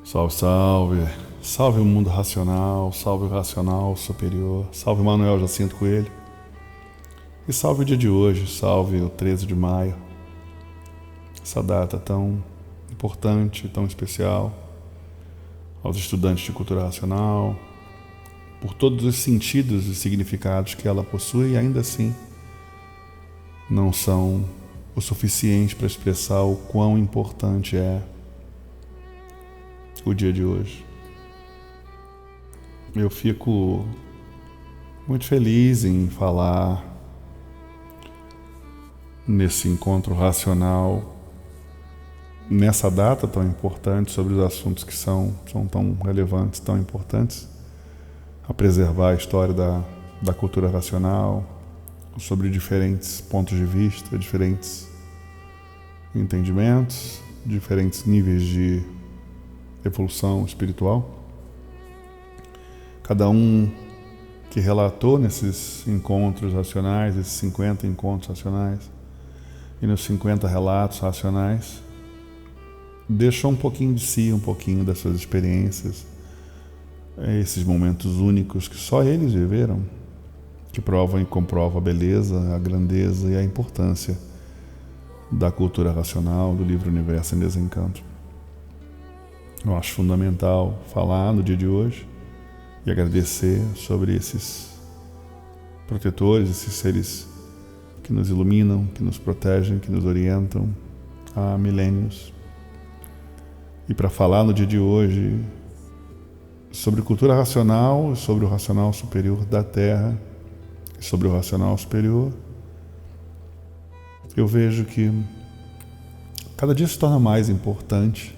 Salve, salve. Salve o mundo racional, salve o racional superior, salve Manuel Jacinto Coelho. E salve o dia de hoje, salve o 13 de maio. Essa data tão importante, tão especial aos estudantes de cultura racional, por todos os sentidos e significados que ela possui, e ainda assim não são o suficiente para expressar o quão importante é o dia de hoje. Eu fico muito feliz em falar nesse encontro racional, nessa data tão importante, sobre os assuntos que são tão relevantes, tão importantes, a preservar a história da cultura racional, sobre diferentes pontos de vista, diferentes entendimentos, diferentes níveis de evolução espiritual. Cada um que relatou nesses encontros racionais, esses 50 encontros racionais, e nos 50 relatos racionais, deixou um pouquinho de si, um pouquinho das suas experiências, esses momentos únicos que só eles viveram, que provam e comprovam a beleza, a grandeza e a importância da cultura racional, do livro Universo em Desencanto. Eu acho fundamental falar no dia de hoje e agradecer sobre esses protetores, esses seres que nos iluminam, que nos protegem, que nos orientam há milênios. E para falar no dia de hoje sobre cultura racional, sobre o racional superior da Terra, sobre o racional superior, eu vejo que cada dia se torna mais importante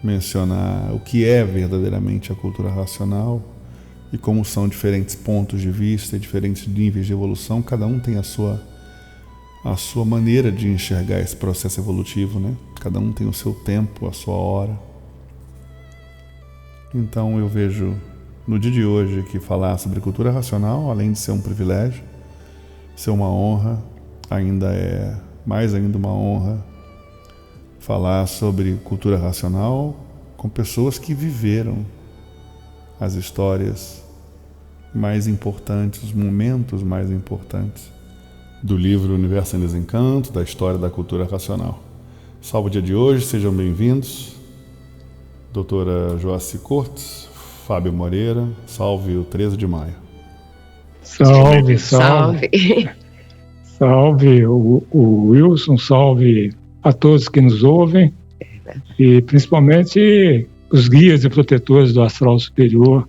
mencionar o que é verdadeiramente a cultura racional e como são diferentes pontos de vista, diferentes níveis de evolução. Cada um tem a sua maneira de enxergar esse processo evolutivo, né? Cada um tem o seu tempo, a sua hora. Então eu vejo no dia de hoje que falar sobre cultura racional, além de ser um privilégio, ser uma honra, ainda é mais ainda uma honra falar sobre cultura racional com pessoas que viveram as histórias mais importantes, os momentos mais importantes do livro Universo em Desencanto, da história da cultura racional. Salve o dia de hoje, sejam bem-vindos. Doutora Joaci Cortes, Fábio Moreira, salve o 13 de maio. Salve, salve. Salve o Wilson, salve a todos que nos ouvem e principalmente os guias e protetores do astral superior,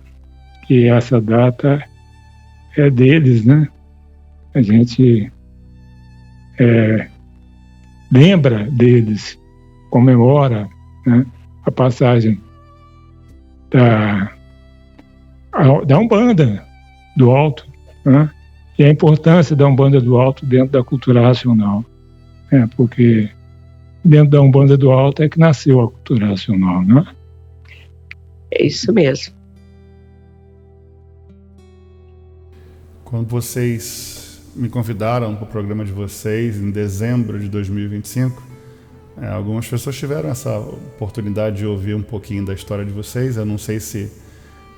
que essa data é deles, né? A gente lembra deles, comemora, né, a passagem da Umbanda do Alto, né, e a importância da Umbanda do Alto dentro da cultura racional, porque dentro da Umbanda do Alto é que nasceu a cultura racional, né? É isso mesmo. Quando vocês me convidaram para o programa de vocês em dezembro de 2025, algumas pessoas tiveram essa oportunidade de ouvir um pouquinho da história de vocês. Eu não sei se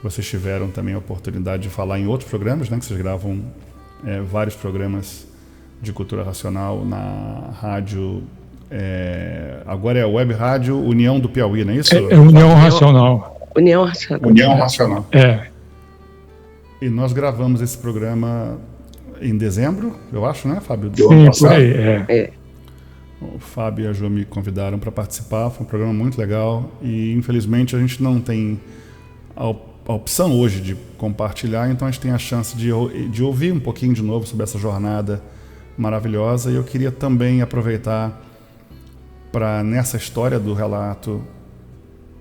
vocês tiveram também a oportunidade de falar em outros programas, né? Que vocês gravam vários programas de cultura racional na rádio. Agora é a Web Rádio União do Piauí, não é isso? É União Racional. União Racional. União Racional. E nós gravamos esse programa em dezembro, eu acho, né, Fábio? Sim, por aí, O Fábio e a Jo me convidaram para participar, foi um programa muito legal e infelizmente a gente não tem a opção hoje de compartilhar, então a gente tem a chance de ouvir um pouquinho de novo sobre essa jornada maravilhosa. E eu queria também aproveitar para, nessa história do relato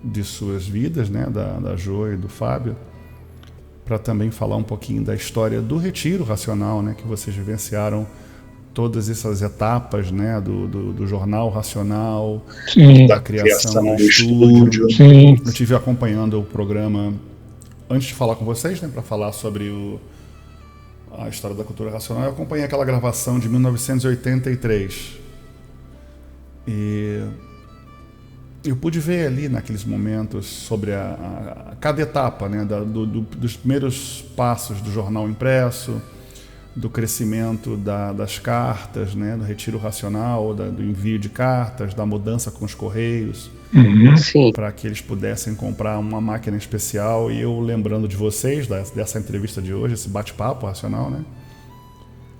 de suas vidas, né, da Jo e do Fábio, para também falar um pouquinho da história do retiro racional, né, que vocês vivenciaram todas essas etapas, né, do jornal racional, sim, da criação do estúdio. Sim. Eu estive acompanhando o programa antes de falar com vocês, né, para falar sobre a história da cultura racional. Eu acompanhei aquela gravação de 1983 e eu pude ver ali naqueles momentos sobre cada etapa, né, dos primeiros passos do jornal impresso, do crescimento das cartas, né, do retiro racional, do envio de cartas, da mudança com os correios, para que eles pudessem comprar uma máquina especial. E eu, lembrando de vocês, dessa entrevista de hoje, esse bate-papo racional, né,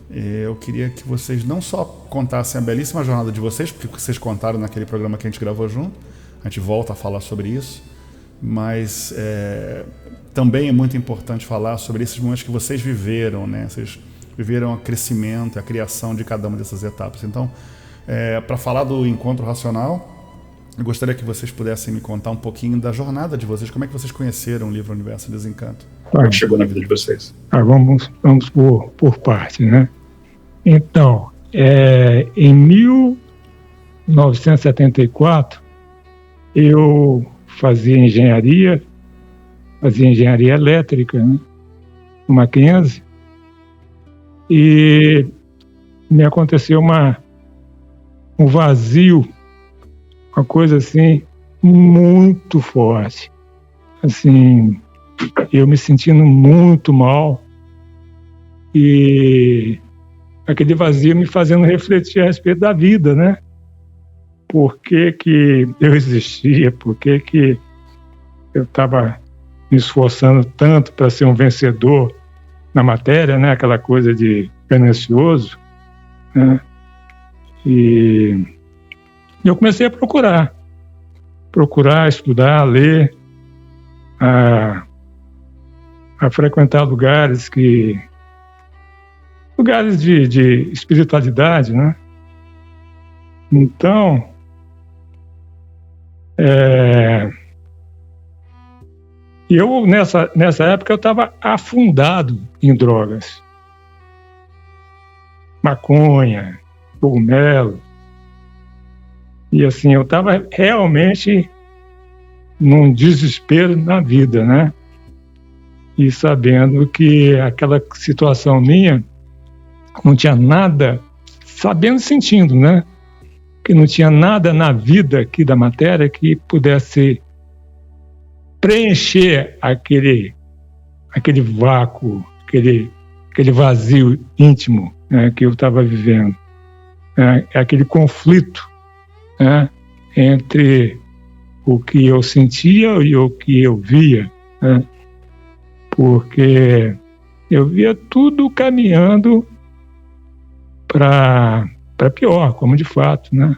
eu queria que vocês não só contassem a belíssima jornada de vocês, porque vocês contaram naquele programa que a gente gravou junto, a gente volta a falar sobre isso, mas também é muito importante falar sobre esses momentos que vocês viveram, né? Vocês viveram o crescimento, a criação de cada uma dessas etapas. Então, para falar do encontro racional, eu gostaria que vocês pudessem me contar um pouquinho da jornada de vocês, como é que vocês conheceram o livro Universo e Desencanto? Como chegou na vida de vocês? Vamos por parte, né? Então, em 1974, eu fazia engenharia elétrica, né, no Mackenzie, e me aconteceu um vazio, uma coisa assim muito forte, assim, eu me sentindo muito mal, e aquele vazio me fazendo refletir a respeito da vida, né? Por que que eu existia, por que que eu estava me esforçando tanto para ser um vencedor na matéria, né? Aquela coisa de ganancioso, né? E eu comecei a procurar, estudar, ler, a frequentar lugares de espiritualidade, né? Então, eu nessa época eu estava afundado em drogas, maconha, cogumelo, e assim eu estava realmente num desespero na vida, né? E sabendo que aquela situação minha não tinha nada, sabendo e sentindo, né? Que não tinha nada na vida aqui da matéria que pudesse preencher aquele vácuo, aquele vazio íntimo, né, que eu estava vivendo. Aquele conflito, né, entre o que eu sentia e o que eu via, né? Porque eu via tudo caminhando para pior, como de fato, né?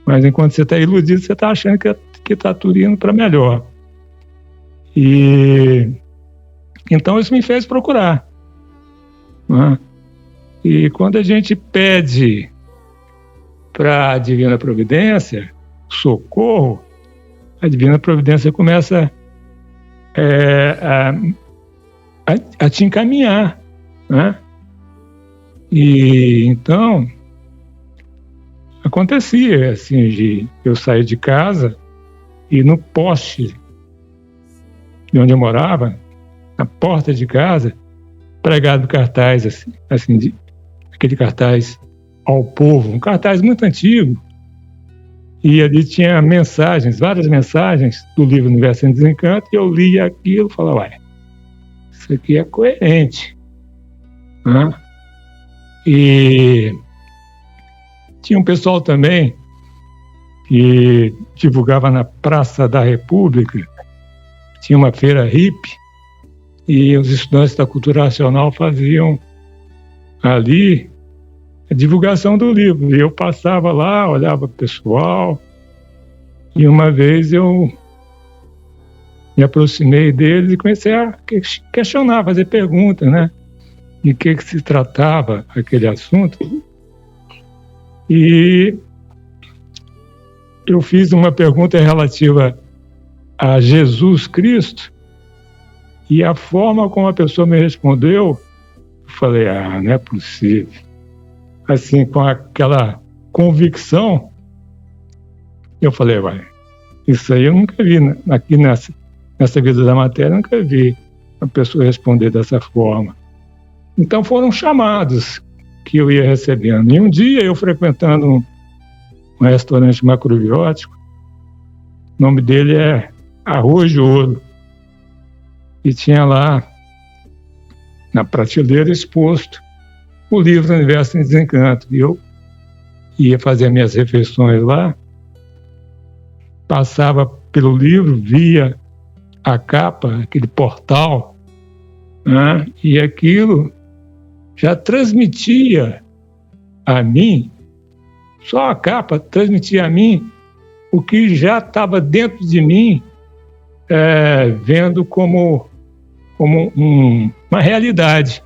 Mas enquanto você está iludido, você está achando que está tudo indo para melhor. E então isso me fez procurar, né? E quando a gente pede para a Divina Providência socorro, a Divina Providência começa a te encaminhar, né? E então acontecia assim, de eu sair de casa e no poste de onde eu morava, na porta de casa, pregado cartaz assim, aquele cartaz ao povo, um cartaz muito antigo, e ali tinha mensagens, várias mensagens do livro Universo em Desencanto, e eu lia aquilo e falava, ué, isso aqui é coerente, né? E tinha um pessoal também que divulgava na Praça da República, tinha uma feira hippie, e os estudantes da Cultura Racional faziam ali a divulgação do livro. E eu passava lá, olhava o pessoal, e uma vez eu me aproximei deles e comecei a questionar, fazer perguntas, né? De que se tratava aquele assunto. E eu fiz uma pergunta relativa a Jesus Cristo, e a forma como a pessoa me respondeu, eu falei, não é possível. Assim, com aquela convicção, eu falei, isso aí eu nunca vi, aqui nessa vida da matéria, eu nunca vi a pessoa responder dessa forma. Então foram chamados que eu ia recebendo. E um dia, eu frequentando um restaurante macrobiótico, O nome dele é Arroz de Ouro. E tinha lá, na prateleira, exposto o livro Universo em Desencanto. E eu ia fazer minhas refeições lá, passava pelo livro, via a capa, aquele portal, né? E aquilo já transmitia a mim, só a capa transmitia a mim o que já estava dentro de mim, vendo como uma realidade,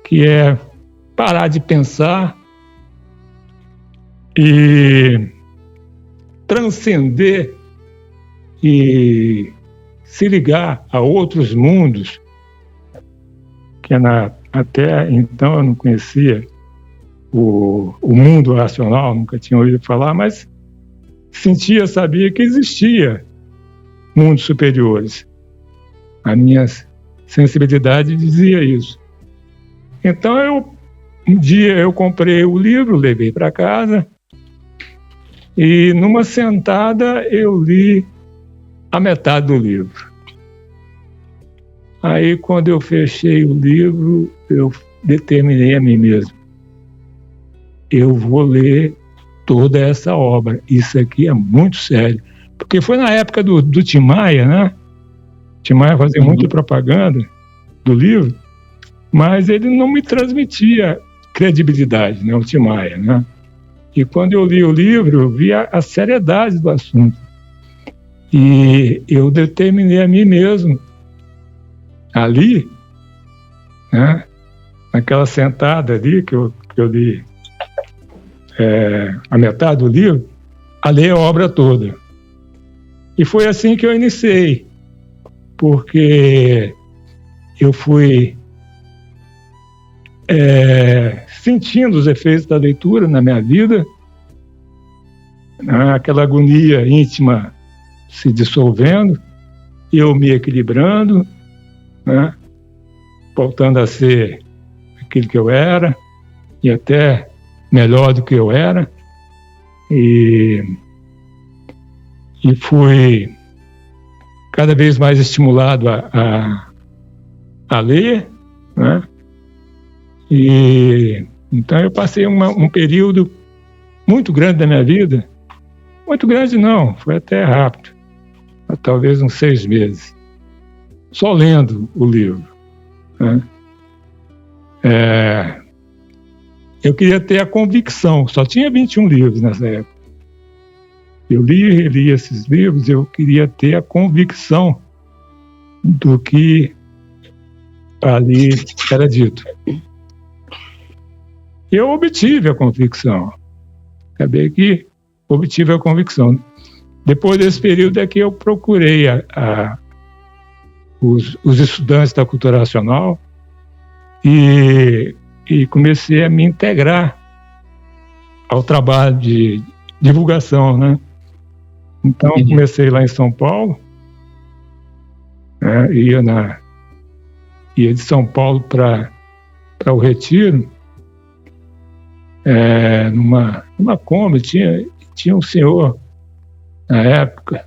que é parar de pensar e transcender e se ligar a outros mundos que até então eu não conhecia o mundo racional, nunca tinha ouvido falar, mas sabia que existia mundos superiores. A minha sensibilidade dizia isso. Então um dia eu comprei o livro, levei para casa e numa sentada eu li a metade do livro. Aí quando eu fechei o livro, eu determinei a mim mesmo: eu vou ler toda essa obra. Isso aqui é muito sério. Porque foi na época do Tim Maia, né? Tim Maia fazia muita propaganda do livro, mas ele não me transmitia credibilidade, né? O Tim Maia, né? E quando eu li o livro, eu vi a seriedade do assunto. E eu determinei a mim mesmo, ali, né? Naquela sentada ali que eu li a metade do livro, a ler a obra toda. E foi assim que eu iniciei, porque eu fui sentindo os efeitos da leitura na minha vida, né? Aquela agonia íntima se dissolvendo, eu me equilibrando, né? Voltando a ser aquilo que eu era, e até melhor do que eu era, e fui cada vez mais estimulado a ler, né? E então eu passei um período muito grande da minha vida, muito grande não, foi até rápido, talvez uns 6 meses, só lendo o livro, né? Eu queria ter a convicção, só tinha 21 livros nessa época. Eu li e reli esses livros, eu queria ter a convicção do que ali era dito. Eu obtive a convicção. Acabei que obtive a convicção. Depois desse período é que eu procurei os estudantes da cultura racional e comecei a me integrar ao trabalho de divulgação, né? Então, comecei lá em São Paulo, né? Ia de São Paulo para o Retiro, numa Kombi. Tinha um senhor, na época,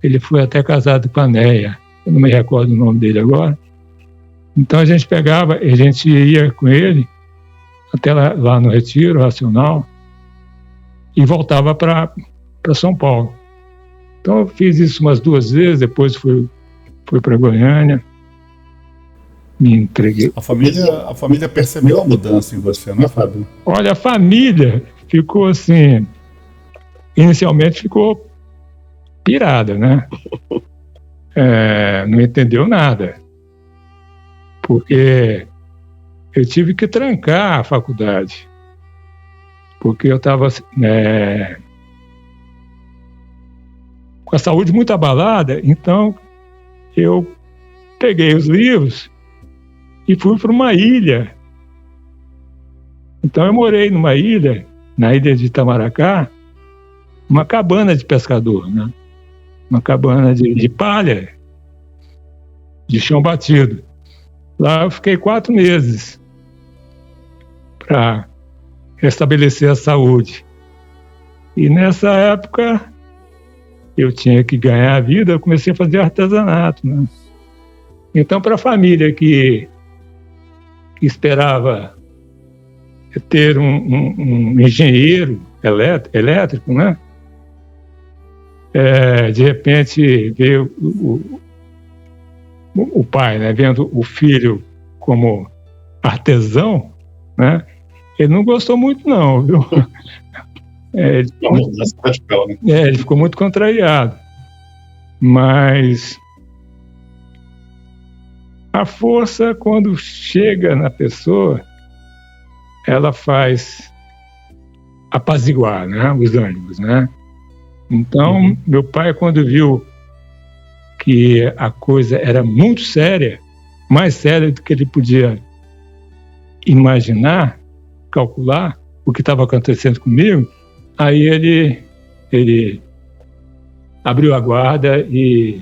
ele foi até casado com a Neia, eu não me recordo o nome dele agora. Então a gente ia com ele até lá no Retiro Racional e voltava para São Paulo. Então eu fiz isso umas 2 vezes, depois fui para Goiânia, me entreguei. A família percebeu a mudança em você, não é, Fábio? Olha, a família ficou assim, inicialmente ficou pirada, né? Não entendeu nada, porque eu tive que trancar a faculdade, porque eu estava com a saúde muito abalada. Então eu peguei os livros e fui para uma ilha. Então eu morei numa ilha, na ilha de Itamaracá, uma cabana de pescador, né? Uma cabana de palha, de chão batido. Lá eu fiquei 4 meses para restabelecer a saúde. E nessa época eu tinha que ganhar a vida, eu comecei a fazer artesanato, né? Então, para a família que esperava ter um engenheiro elétrico, né? De repente veio o pai, né, vendo o filho como artesão, né? Ele não gostou muito, não, viu? Ele ficou muito contrariado. Mas a força, quando chega na pessoa, ela faz apaziguar, né, os ânimos, né? Então, meu pai, quando viu que a coisa era muito séria, mais séria do que ele podia imaginar, calcular o que estava acontecendo comigo, aí ele abriu a guarda e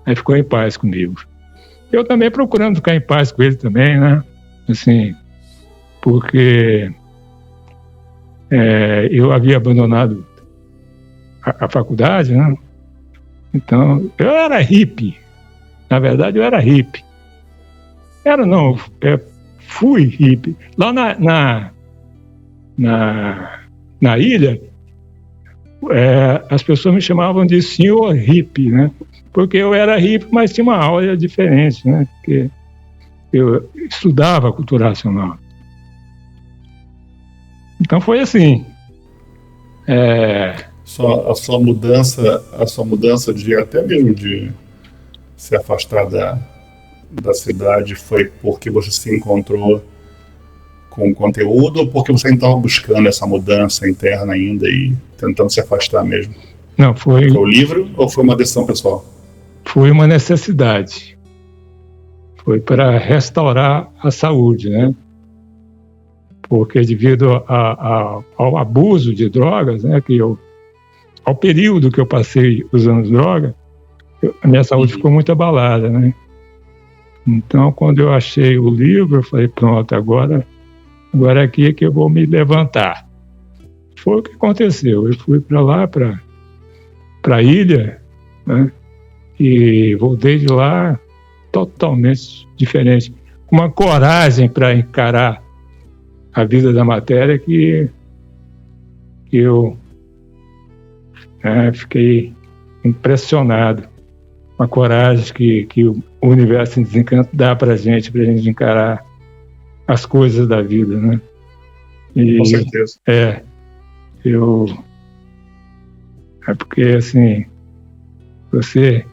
aí ficou em paz comigo. Eu também procurando ficar em paz com ele também, né? Assim, porque eu havia abandonado a faculdade, né? Então, eu era hippie. Na verdade, eu era hippie. Fui hippie. Lá na ilha, as pessoas me chamavam de senhor hippie, né? Porque eu era hippie, mas tinha uma aula diferente, né? Porque eu estudava cultura racional. Então foi assim. A sua mudança de até mesmo de se afastar da cidade foi porque você se encontrou com o conteúdo ou porque você estava buscando essa mudança interna ainda e tentando se afastar mesmo? Não, foi o livro ou foi uma decisão pessoal? Foi uma necessidade. Foi para restaurar a saúde, né? Porque devido ao abuso de drogas, né, ao período que eu passei usando droga, a minha saúde ficou muito abalada, né? Então, quando eu achei o livro, eu falei, pronto, agora aqui é que eu vou me levantar. Foi o que aconteceu. Eu fui para lá, para a ilha, né? E voltei de lá totalmente diferente. Com uma coragem para encarar a vida da matéria que eu fiquei impressionado. Uma coragem que o universo em desencanto dá para a gente encarar as coisas da vida, né? Com certeza. Porque, assim, você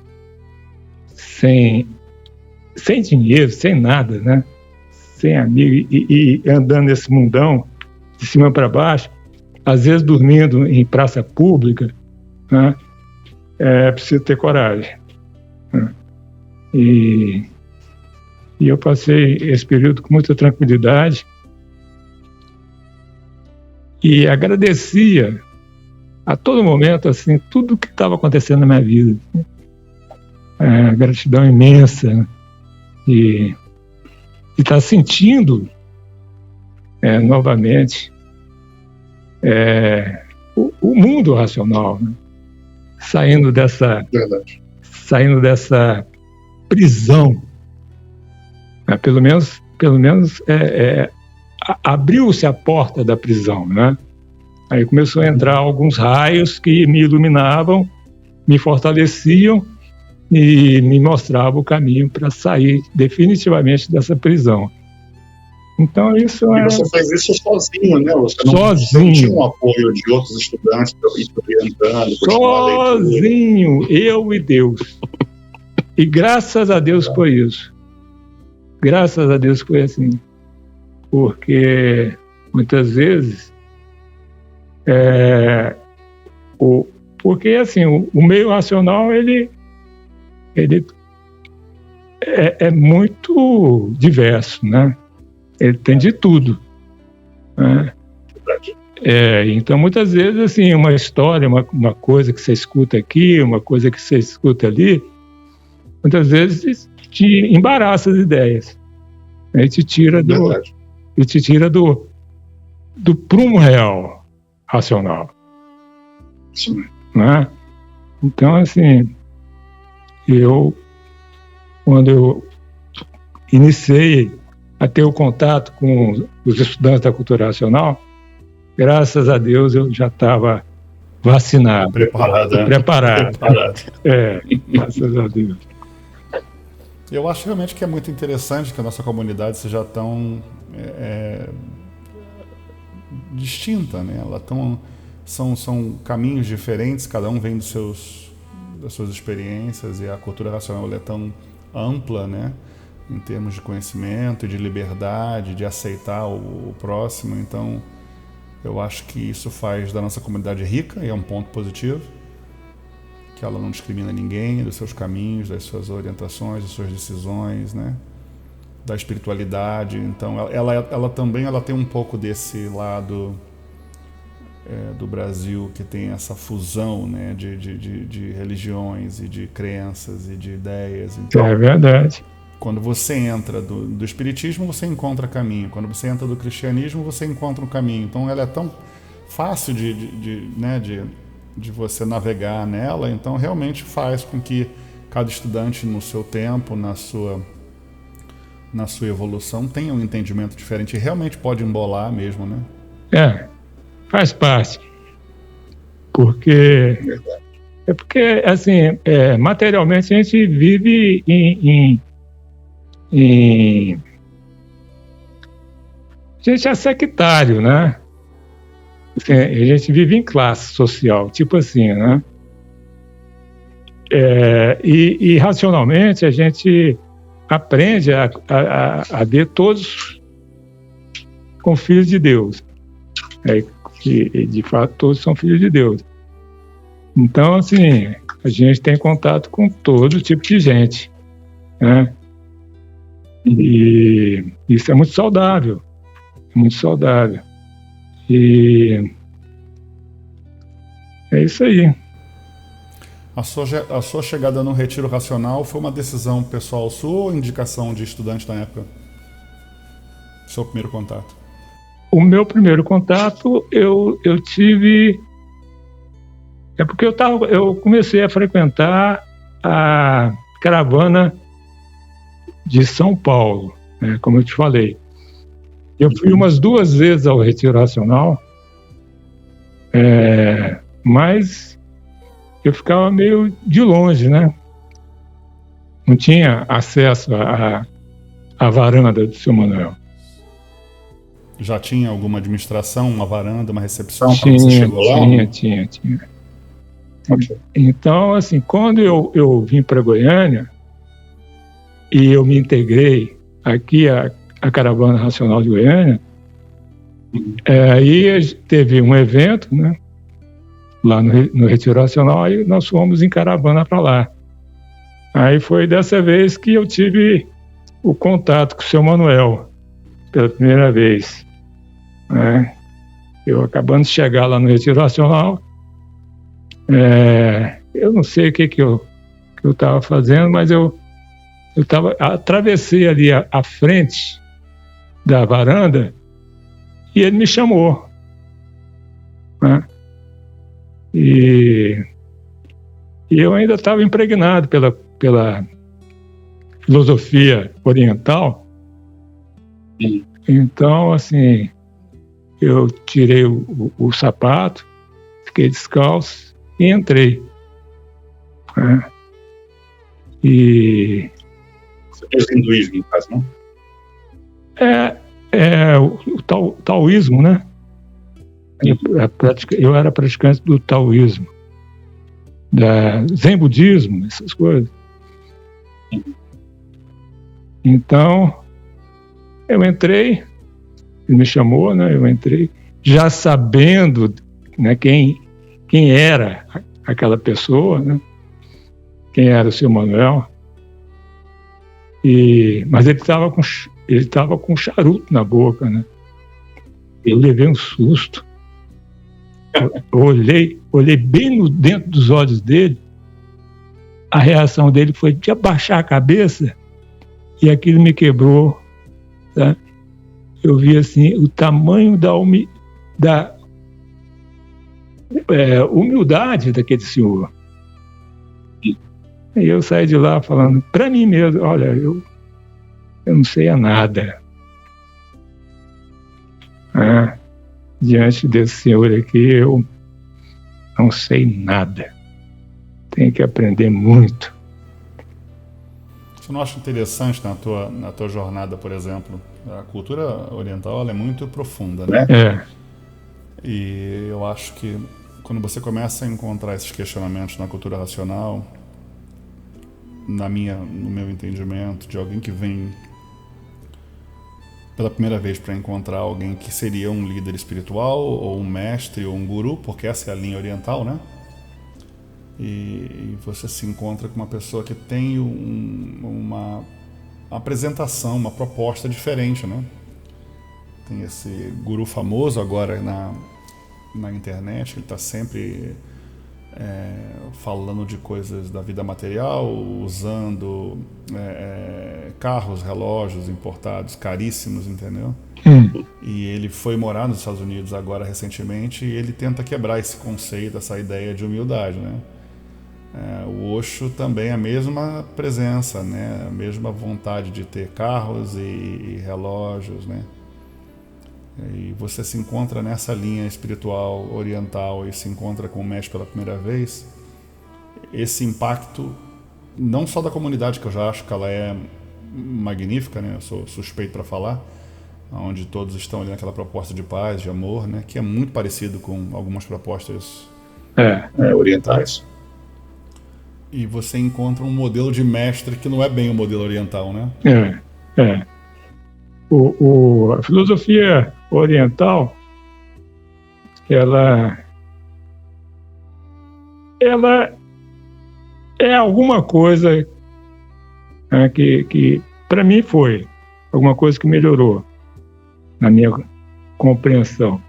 sem dinheiro, sem nada, né? Sem amigo e andando nesse mundão de cima para baixo, às vezes dormindo em praça pública, né? É preciso ter coragem. Né? E eu passei esse período com muita tranquilidade e agradecia a todo momento, assim, tudo que estava acontecendo na minha vida. Gratidão imensa, né? E estar sentindo novamente o mundo racional, né? Saindo dessa prisão, né? Pelo menos abriu-se a porta da prisão, né? Aí começou a entrar alguns raios que me iluminavam, me fortaleciam e me mostravam o caminho para sair definitivamente dessa prisão. Então isso E você fez isso sozinho, né? Você não tinha um apoio de outros estudantes para ir orientando. Sozinho, eu e Deus. E graças a Deus por isso. Graças a Deus foi assim. Porque muitas vezes porque assim, o meio racional ele é muito diverso, né? Ele tem de tudo, né? Então muitas vezes assim, uma história, uma coisa que você escuta aqui, uma coisa que você escuta ali, muitas vezes te embaraça as ideias, né? E te tira do prumo real racional. Sim. Né? Então, assim, quando eu iniciei a ter o contato com os estudantes da cultura racional, graças a Deus eu já estava vacinado. Preparado. Graças a Deus. Eu acho realmente que é muito interessante que a nossa comunidade seja tão distinta, né? São caminhos diferentes, cada um vem das suas experiências, e a cultura racional ela é tão ampla, né? Em termos de conhecimento, de liberdade, de aceitar o próximo. Então, eu acho que isso faz da nossa comunidade rica, e é um ponto positivo, que ela não discrimina ninguém dos seus caminhos, das suas orientações, das suas decisões, né? Da espiritualidade. Então, ela também tem um pouco desse lado do Brasil, que tem essa fusão, né? de religiões e de crenças e de ideias. Então, é verdade. Quando você entra do espiritismo, você encontra caminho. Quando você entra do cristianismo, você encontra um caminho. Então, ela é tão fácil de você navegar nela. Então, realmente faz com que cada estudante, no seu tempo, na sua evolução, tenha um entendimento diferente. E realmente pode embolar mesmo, né? Faz parte. Porque, assim, materialmente a gente vive a gente é sectário, né? A gente vive em classe social, tipo assim, né? E racionalmente a gente aprende a ver todos como filhos de Deus. Que de fato todos são filhos de Deus. Então, assim, a gente tem contato com todo tipo de gente, né? E isso é muito saudável, E é isso aí. A sua chegada no Retiro Racional foi uma decisão pessoal sua ou indicação de estudante na época? Seu primeiro contato? O meu primeiro contato eu tive... porque eu comecei a frequentar a caravana de São Paulo, né, como eu te falei. Eu fui umas 2 vezes ao Retiro Racional, mas eu ficava meio de longe, né? Não tinha acesso à varanda do seu Manuel. Já tinha alguma administração, uma varanda, uma recepção quando você chegou lá? Tinha. Então, assim, quando eu vim para Goiânia e eu me integrei aqui à Caravana Racional de Goiânia, aí teve um evento, né, lá no Retiro Racional, e nós fomos em caravana para lá. Aí foi dessa vez que eu tive o contato com o seu Manuel, pela primeira vez. Né? Eu acabando de chegar lá no Retiro Racional, eu não sei o que eu estava fazendo, mas eu atravessei ali a frente da varanda e ele me chamou, né? E eu ainda estava impregnado pela filosofia oriental. Então, assim, eu tirei o sapato, fiquei descalço e entrei, né? E você fez hinduísmo, no caso, não? O taoísmo, né? Eu era praticante do taoísmo, da zen budismo, essas coisas. Então, eu entrei, ele me chamou, né? Eu entrei, já sabendo, né, quem era aquela pessoa, né? Quem era o seu Manuel. Mas ele estava com charuto na boca, né? Eu levei um susto. Eu olhei bem dentro dos olhos dele. A reação dele foi de abaixar a cabeça, e aquilo me quebrou, tá? Eu vi assim o tamanho da humildade daquele senhor, E eu saí de lá falando para mim mesmo, olha, eu não sei a nada. Diante desse senhor aqui, eu não sei nada. Tenho que aprender muito. Você não acha interessante na tua jornada, por exemplo? A cultura oriental ela é muito profunda, né? E eu acho que quando você começa a encontrar esses questionamentos na cultura racional, no meu entendimento, de alguém que vem pela primeira vez para encontrar alguém que seria um líder espiritual, ou um mestre, ou um guru, porque essa é a linha oriental, né? E você se encontra com uma pessoa que tem uma apresentação, uma proposta diferente, né? Tem esse guru famoso agora na internet, ele está sempre falando de coisas da vida material, usando carros, relógios importados caríssimos, entendeu? E ele foi morar nos Estados Unidos agora recentemente e ele tenta quebrar esse conceito, essa ideia de humildade, né? O Osho também é a mesma presença, né? A mesma vontade de ter carros e relógios, né? E você se encontra nessa linha espiritual oriental e se encontra com o mestre pela primeira vez, esse impacto não só da comunidade, que eu já acho que ela é magnífica, né? Eu sou suspeito para falar, onde todos estão ali naquela proposta de paz, de amor, né? Que é muito parecido com algumas propostas orientais. E você encontra um modelo de mestre que não é bem o modelo oriental, né? A filosofia oriental, ela é alguma coisa que para mim foi alguma coisa que melhorou na minha compreensão.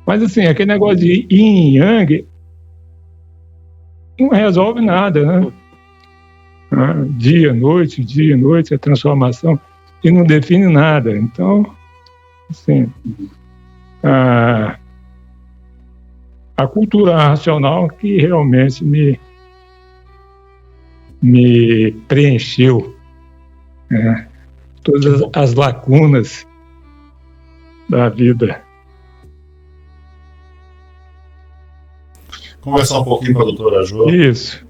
Mas assim, aquele negócio de yin e yang não resolve nada, né? Dia, noite, a transformação, e não define nada. Então, assim, a cultura racional que realmente me preencheu, né? Todas as lacunas da vida. Conversar um pouquinho com a doutora Jo. Isso.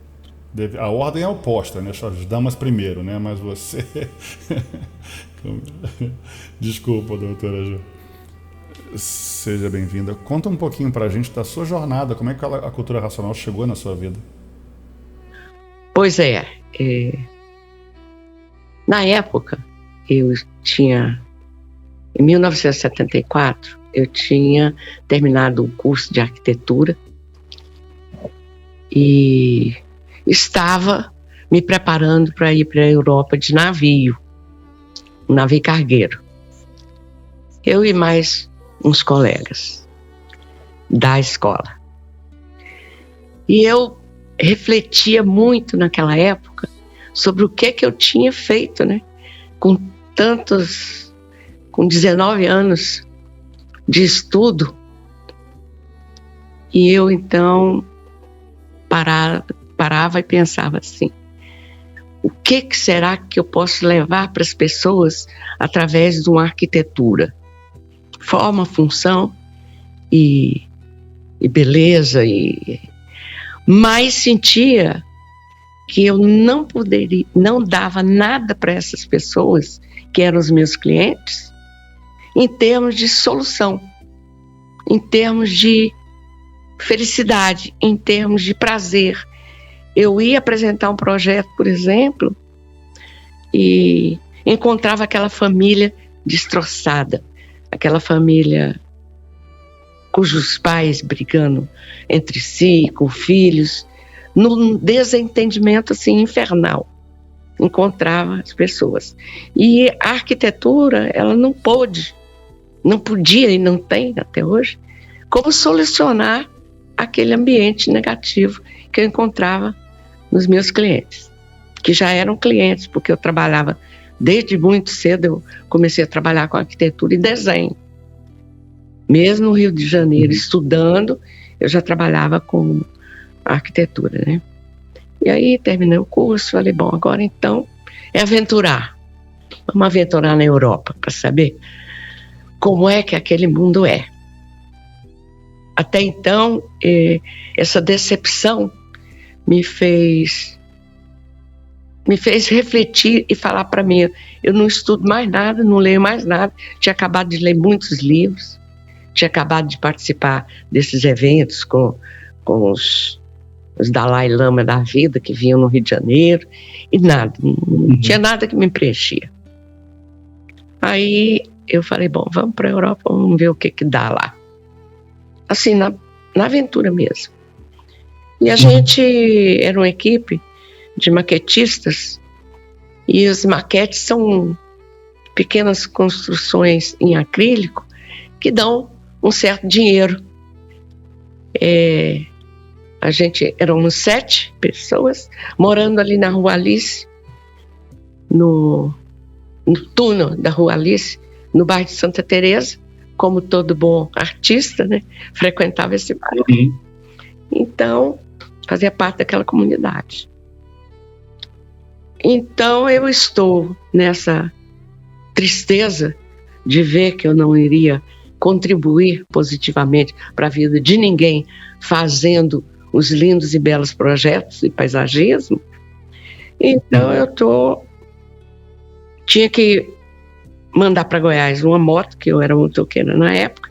A ordem é oposta, né? As damas primeiro, né? Mas você... Desculpa, doutora Jo. Seja bem-vinda. Conta um pouquinho pra gente da sua jornada. Como é que a cultura racional chegou na sua vida? Pois na época, eu tinha... Em 1974, eu tinha terminado o curso de arquitetura e estava me preparando para ir para a Europa de navio, um navio cargueiro. Eu e mais uns colegas da escola. E eu refletia muito naquela época sobre o que eu tinha feito, né? Com 19 anos de estudo. E eu então parava e pensava assim: o que será que eu posso levar para as pessoas através de uma arquitetura? Forma, função e beleza, mas sentia que eu não dava nada para essas pessoas que eram os meus clientes em termos de solução, em termos de felicidade, em termos de prazer. Eu ia apresentar um projeto, por exemplo, e encontrava aquela família destroçada, aquela família cujos pais brigando entre si, com filhos, num desentendimento assim infernal. Encontrava as pessoas. E a arquitetura, ela não podia e não tem até hoje, como solucionar aquele ambiente negativo que eu encontrava nos meus clientes, que já eram clientes, porque eu trabalhava desde muito cedo. Eu comecei a trabalhar com arquitetura e desenho. Mesmo no Rio de Janeiro, estudando, eu já trabalhava com arquitetura, né? E aí terminei o curso, falei, bom, agora então é aventurar. Vamos aventurar na Europa para saber como é que aquele mundo é. Até então, essa decepção me fez refletir e falar para mim, eu não estudo mais nada, não leio mais nada, tinha acabado de ler muitos livros, tinha acabado de participar desses eventos com os Dalai Lama da vida que vinham no Rio de Janeiro, e nada, não tinha nada que me preenchia. Aí eu falei, bom, vamos para a Europa, vamos ver o que dá lá. Assim, na aventura mesmo. E a gente era uma equipe de maquetistas, e as maquetes são pequenas construções em acrílico que dão um certo dinheiro. A gente éramos 7 pessoas morando ali na Rua Alice, no túnel da Rua Alice, no bairro de Santa Teresa, como todo bom artista, né? Frequentava esse bairro. Então, fazia parte daquela comunidade. Então, eu estou nessa tristeza de ver que eu não iria contribuir positivamente para a vida de ninguém fazendo os lindos e belos projetos de paisagismo. Então, tinha que mandar para Goiás uma moto, que eu era motoqueira na época,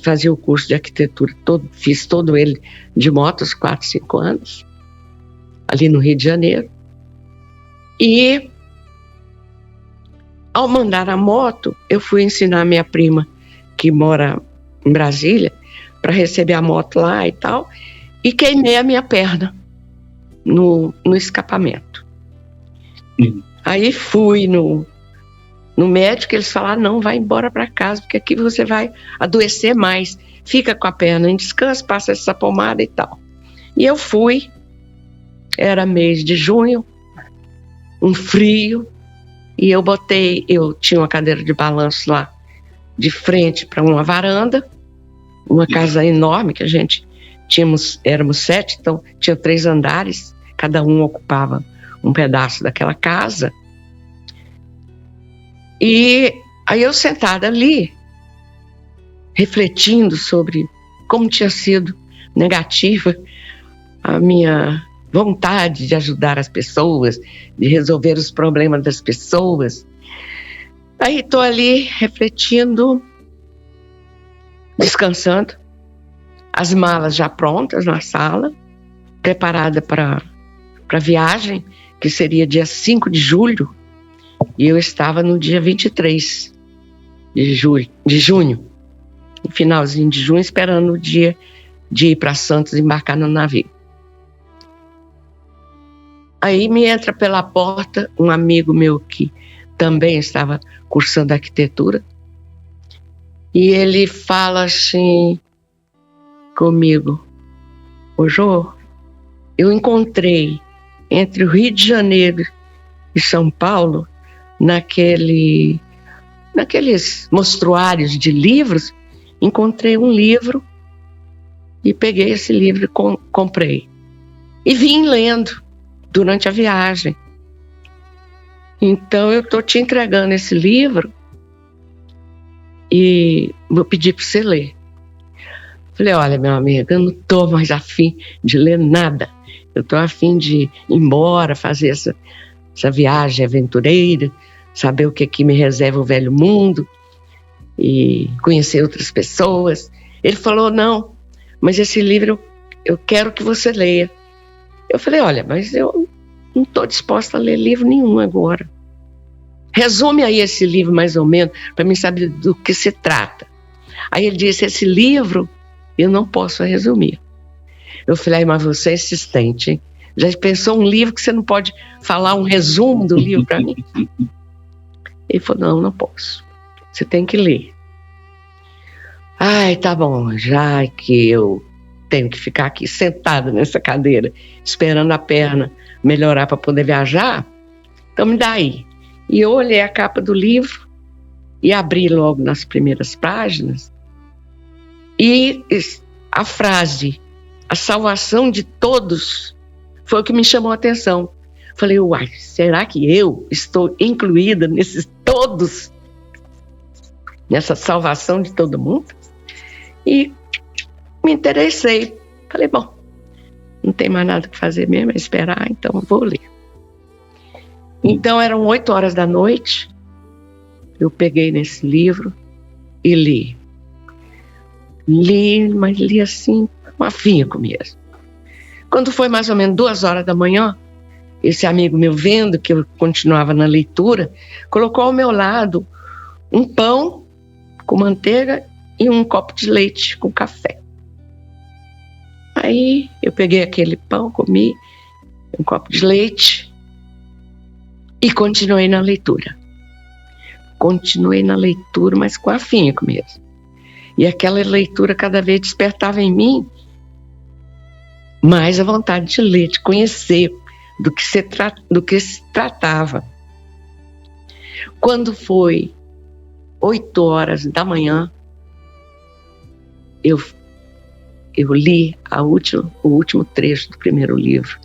fazia o curso de arquitetura, fiz todo ele de moto, uns 4, 5 anos, ali no Rio de Janeiro. E, ao mandar a moto, eu fui ensinar a minha prima, que mora em Brasília, para receber a moto lá e tal, e queimei a minha perna no escapamento. Aí fui no médico, eles falaram, não, vai embora para casa, porque aqui você vai adoecer mais, fica com a perna em descanso, passa essa pomada e tal. E eu fui, era mês de junho, um frio, e eu tinha uma cadeira de balanço lá, de frente para uma varanda, uma casa enorme que a gente éramos 7, então tinha 3 andares, cada um ocupava um pedaço daquela casa. E aí eu sentada ali, refletindo sobre como tinha sido negativa a minha vontade de ajudar as pessoas, de resolver os problemas das pessoas. Aí estou ali refletindo, descansando, as malas já prontas na sala, preparada para a viagem, que seria dia 5 de julho, e eu estava no dia 23 de junho, no finalzinho de junho, esperando o dia de ir para Santos embarcar no navio. Aí me entra pela porta um amigo meu que também estava cursando arquitetura, e ele fala assim comigo, ô Jô, eu encontrei entre o Rio de Janeiro e São Paulo, naqueles mostruários de livros, encontrei um livro e peguei esse livro e comprei. E vim lendo durante a viagem. Então eu estou te entregando esse livro e vou pedir para você ler. Falei, olha, meu amigo, eu não estou mais afim de ler nada. Eu estou afim de ir embora, fazer essa viagem aventureira, saber o que me reserva o velho mundo e conhecer outras pessoas. Ele falou, não, mas esse livro eu quero que você leia. Eu falei, olha, mas eu não estou disposta a ler livro nenhum agora. Resume aí esse livro mais ou menos, para mim saber do que se trata. Aí ele disse, esse livro eu não posso resumir. Eu falei, mas você é insistente, hein? Já pensou um livro que você não pode falar um resumo do livro para mim? Ele falou, não posso. Você tem que ler. Ai, tá bom, já que eu tenho que ficar aqui sentada nessa cadeira, esperando a perna melhorar para poder viajar, então me dá aí. E eu olhei a capa do livro e abri logo nas primeiras páginas, e a frase, a salvação de todos Foi o que me chamou a atenção. Falei, uai, será que eu estou incluída nesses todos? Nessa salvação de todo mundo? E me interessei. Falei, bom, não tem mais nada que fazer mesmo, é esperar, então vou ler. Então eram 8 horas da noite, eu peguei nesse livro e li. Li, mas li assim, com afinco mesmo. Quando foi mais ou menos 2 horas da manhã, esse amigo meu, vendo que eu continuava na leitura, colocou ao meu lado um pão com manteiga e um copo de leite com café. Aí eu peguei aquele pão, comi um copo de leite e continuei na leitura. Continuei na leitura, mas com afinco mesmo. E aquela leitura cada vez despertava em mim mais a vontade de ler, de conhecer do que se tratava. Quando foi 8 horas da manhã, eu li o último trecho do primeiro livro.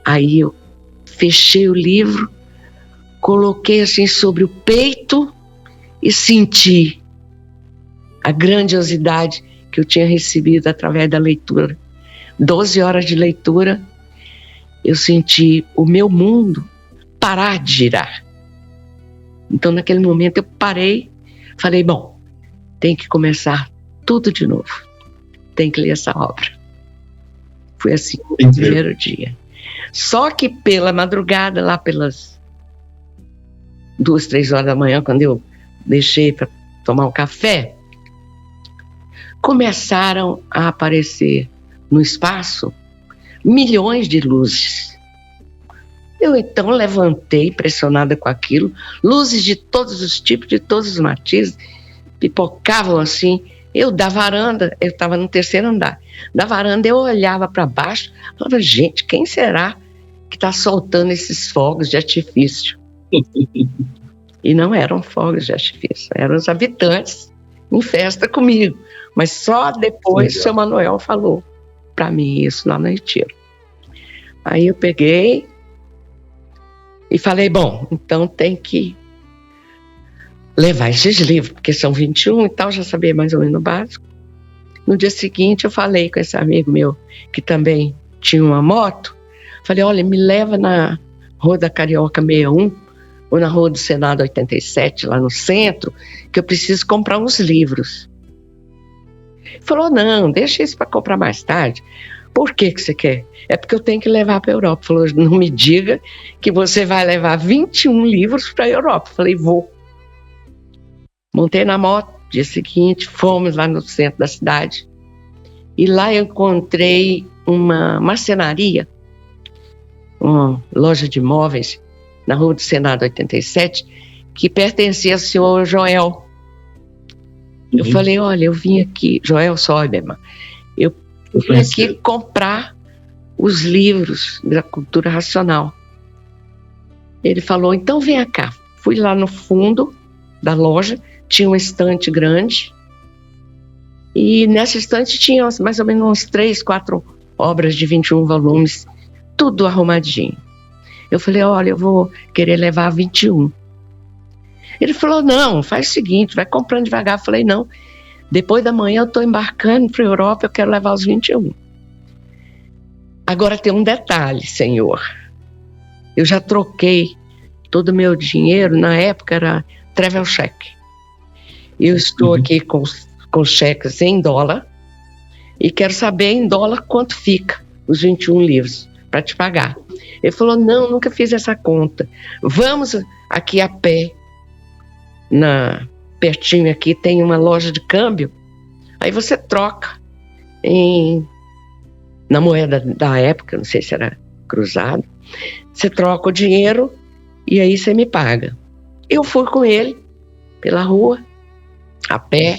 Aí eu fechei o livro, coloquei assim sobre o peito e senti a grandiosidade que eu tinha recebido através da leitura. 12 horas de leitura, eu senti o meu mundo parar de girar. Então, naquele momento, eu parei, falei, bom, tem que começar tudo de novo. Tem que ler essa obra. Foi assim, no primeiro dia. Só que pela madrugada, lá pelas 2, 3 horas da manhã, quando eu deixei para tomar um café, começaram a aparecer no espaço milhões de luzes. Eu então levantei, impressionada com aquilo, luzes de todos os tipos, de todos os matizes, pipocavam assim. Eu da varanda, eu estava no 3º andar, da varanda eu olhava para baixo, falava, gente, quem será que está soltando esses fogos de artifício? E não eram fogos de artifício, eram os habitantes em festa comigo. Mas só depois o seu Manuel falou para mim isso lá no retiro. Aí eu peguei e falei, bom, então tem que levar esses livros, porque são 21 e tal, já sabia mais ou menos o básico. No dia seguinte eu falei com esse amigo meu, que também tinha uma moto, falei, olha, me leva na Rua da Carioca 61, ou na Rua do Senado 87, lá no centro, que eu preciso comprar uns livros. Ele falou, não, deixa isso para comprar mais tarde. Por que você quer? É porque eu tenho que levar para a Europa. Falou, não me diga que você vai levar 21 livros para a Europa. Falei, vou. Montei na moto, dia seguinte, fomos lá no centro da cidade. E lá eu encontrei uma marcenaria, uma loja de móveis, na Rua do Senado 87, que pertencia ao senhor Joel. Eu falei, olha, eu vim aqui, Joel Soiberman, eu vim aqui comprar os livros da cultura racional. Ele falou, então venha cá. Fui lá no fundo da loja, tinha uma estante grande, e nessa estante tinha mais ou menos uns 3, 4 obras de 21 volumes, tudo arrumadinho. Eu falei, olha, eu vou querer levar 21. Ele falou, não, faz o seguinte, vai comprando devagar. Eu falei, não, depois da manhã eu estou embarcando para a Europa, eu quero levar os 21. Agora tem um detalhe, senhor. Eu já troquei todo o meu dinheiro, na época era travel check. Eu estou aqui com cheques em dólar e quero saber em dólar quanto fica os 21 livros para te pagar. Ele falou, não, nunca fiz essa conta. Vamos aqui a pé. Pertinho aqui tem uma loja de câmbio, aí você troca na moeda da época, não sei se era cruzado, você troca o dinheiro e aí você me paga. Eu fui com ele pela rua, a pé,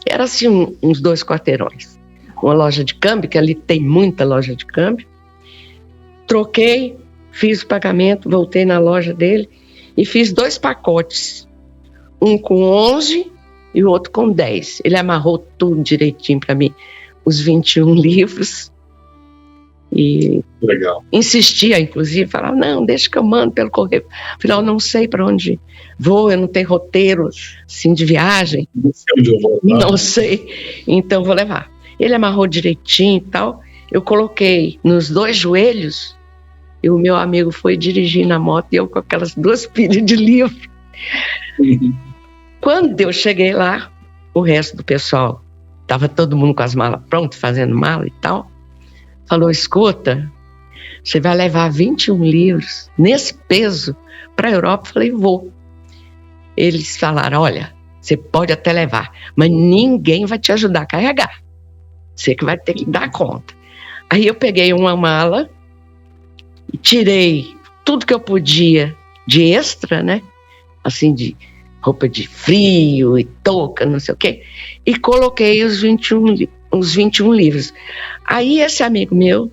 era assim uns 2 quarteirões, uma loja de câmbio, que ali tem muita loja de câmbio, troquei, fiz o pagamento, voltei na loja dele e fiz 2 pacotes, um com 11 e o outro com 10. Ele amarrou tudo direitinho para mim, os 21 livros. E legal. Insistia, inclusive, falava, não, deixa que eu mando pelo correio. Afinal, eu não sei para onde vou, eu não tenho roteiro assim, de viagem. Não sei onde eu vou. Não sei, então vou levar. Ele amarrou direitinho e tal. Eu coloquei nos 2 joelhos e o meu amigo foi dirigir na moto e eu com aquelas 2 pilhas de livro. Quando eu cheguei lá, o resto do pessoal, estava todo mundo com as malas prontas, fazendo mala e tal. Falou, escuta, você vai levar 21 livros nesse peso para a Europa? Eu falei, vou. Eles falaram, olha, você pode até levar, mas ninguém vai te ajudar a carregar. Você que vai ter que dar conta. Aí eu peguei uma mala, tirei tudo que eu podia de extra, né? Assim, de roupa de frio e touca, não sei o quê, e coloquei os 21 livros. Aí esse amigo meu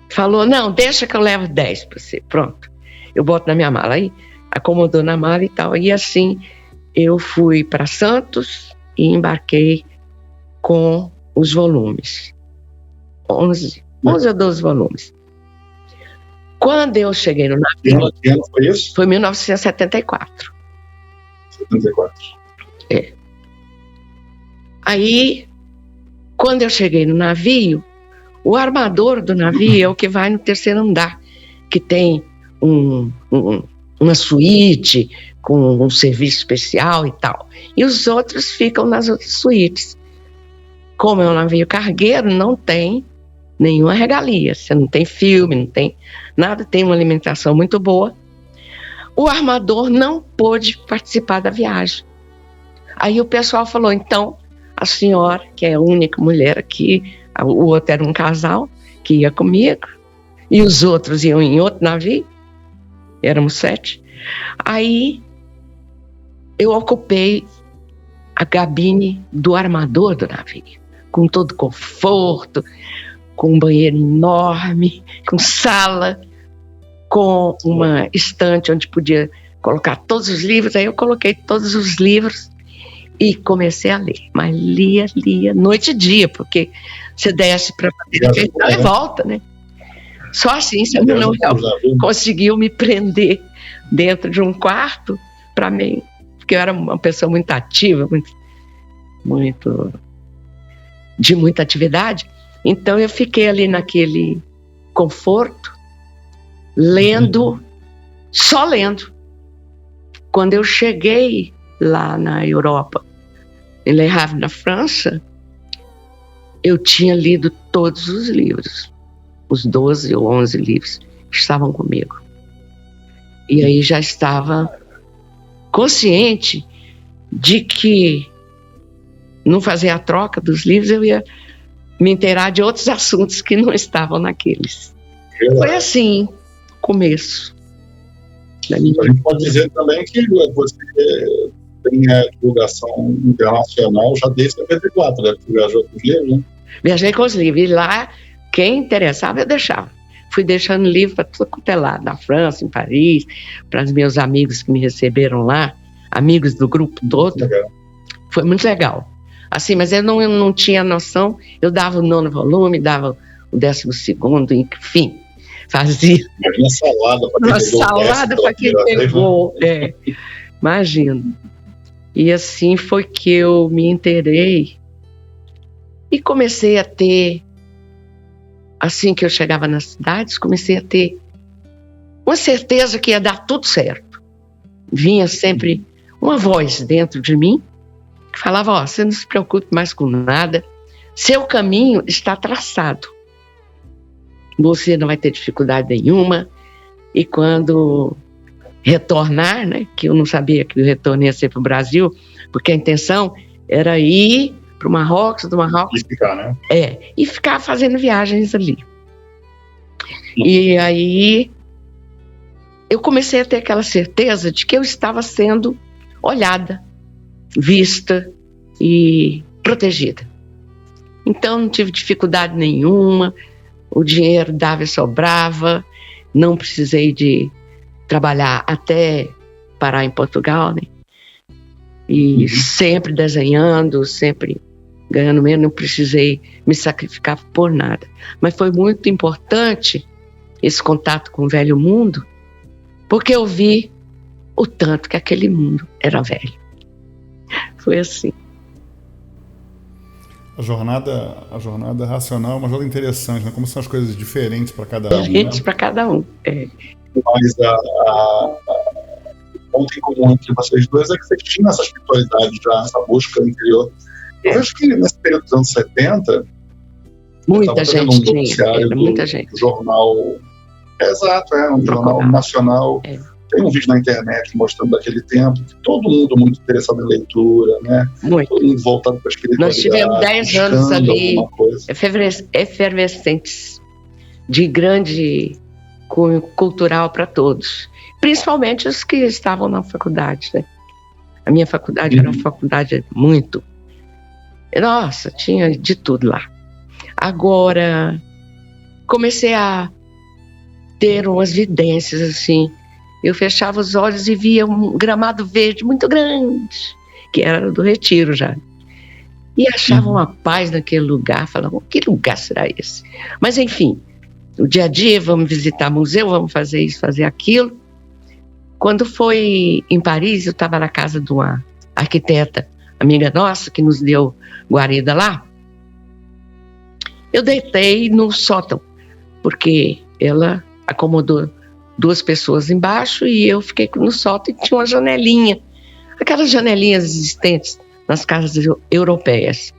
falou, não, deixa que eu levo 10 para você, pronto. Eu boto na minha mala. Aí acomodou na mala e tal. E assim eu fui para Santos e embarquei com os volumes. 11 ou 12 volumes. Quando eu cheguei no navio... Que ano foi isso? Foi 1974. 74. É. Aí, quando eu cheguei no navio, o armador do navio é o que vai no 3º andar, que tem uma suíte com um serviço especial e tal. E os outros ficam nas outras suítes. Como é um navio cargueiro, não tem nenhuma regalia. Você não tem filme, não tem nada, tem uma alimentação muito boa. O armador não pôde participar da viagem. Aí o pessoal falou, então, a senhora, que é a única mulher aqui, o outro era um casal que ia comigo, e os outros iam em outro navio, éramos 7. Aí eu ocupei a cabine do armador do navio, com todo conforto, com um banheiro enorme, com sala, com uma estante onde podia colocar todos os livros. Aí eu coloquei todos os livros e comecei a ler. Mas lia noite e dia, porque você desce para e volta, né? Só assim você não conseguiu me prender dentro de um quarto para mim, porque eu era uma pessoa muito ativa, de muita atividade. Então eu fiquei ali naquele conforto, lendo, só lendo. Quando eu cheguei lá na Europa, em Le Havre, na França, eu tinha lido todos os livros, os 12 ou 11 livros que estavam comigo. E aí já estava consciente de que, não fazer a troca dos livros, eu ia me inteirar de outros assuntos que não estavam naqueles. Foi assim, começo. A gente pode dizer também que você tem a divulgação internacional já desde 74, né? Você viajou com os livros, né? Viajei com os livros, e lá, quem interessava, eu deixava. Fui deixando livro para tudo quanto é lado, na França, em Paris, para os meus amigos que me receberam lá, amigos do grupo todo. Legal. Foi muito legal. Assim, mas eu não tinha noção, eu dava o 9º volume, dava o 12º, enfim, fazia. Uma salada para quem pegou. Imagino. E assim foi que eu me inteirei e comecei a ter, assim que eu chegava nas cidades, comecei a ter uma certeza que ia dar tudo certo. Vinha sempre uma voz dentro de mim que falava, ó, você não se preocupe mais com nada, seu caminho está traçado. Você não vai ter dificuldade nenhuma, e quando retornar, né, que eu não sabia que o retorno ia ser para o Brasil, porque a intenção era ir para o Marrocos, do Marrocos... E ficar, né? E ficar fazendo viagens ali. E aí eu comecei a ter aquela certeza de que eu estava sendo olhada, vista e protegida. Então não tive dificuldade nenhuma, o dinheiro dava e sobrava, não precisei de trabalhar até parar em Portugal, né? E sempre desenhando, sempre ganhando menos, não precisei me sacrificar por nada. Mas foi muito importante esse contato com o velho mundo, porque eu vi o tanto que aquele mundo era velho. Foi assim. A jornada racional é uma jornada interessante, né? Como são as coisas diferentes para cada um. Diferentes para cada um. Mas o ponto em comum entre vocês dois é que vocês tinham essa espiritualidade já, essa busca interior. Eu acho que nesse período dos anos 70, muita gente tinha, muita gente. Jornal, exato, um jornal nacional. Tem um vídeo na internet mostrando daquele tempo que todo mundo muito interessado em leitura, né? Muito. Todo mundo voltado para a espiritualidade. Nós tivemos 10 anos ali efervescentes, de grande cunho cultural para todos, principalmente os que estavam na faculdade, né? A minha faculdade era uma faculdade muito... Nossa, tinha de tudo lá. Agora, comecei a ter umas vidências, assim. Eu fechava os olhos e via um gramado verde muito grande, que era do Retiro já. E achava uma paz naquele lugar, falava, que lugar será esse? Mas, enfim, o dia a dia, vamos visitar museu, vamos fazer isso, fazer aquilo. Quando foi em Paris, eu estava na casa de uma arquiteta, amiga nossa, que nos deu guarida lá. Eu deitei no sótão, porque ela acomodou 2 pessoas embaixo e eu fiquei no sótão e tinha uma janelinha, aquelas janelinhas existentes nas casas europeias.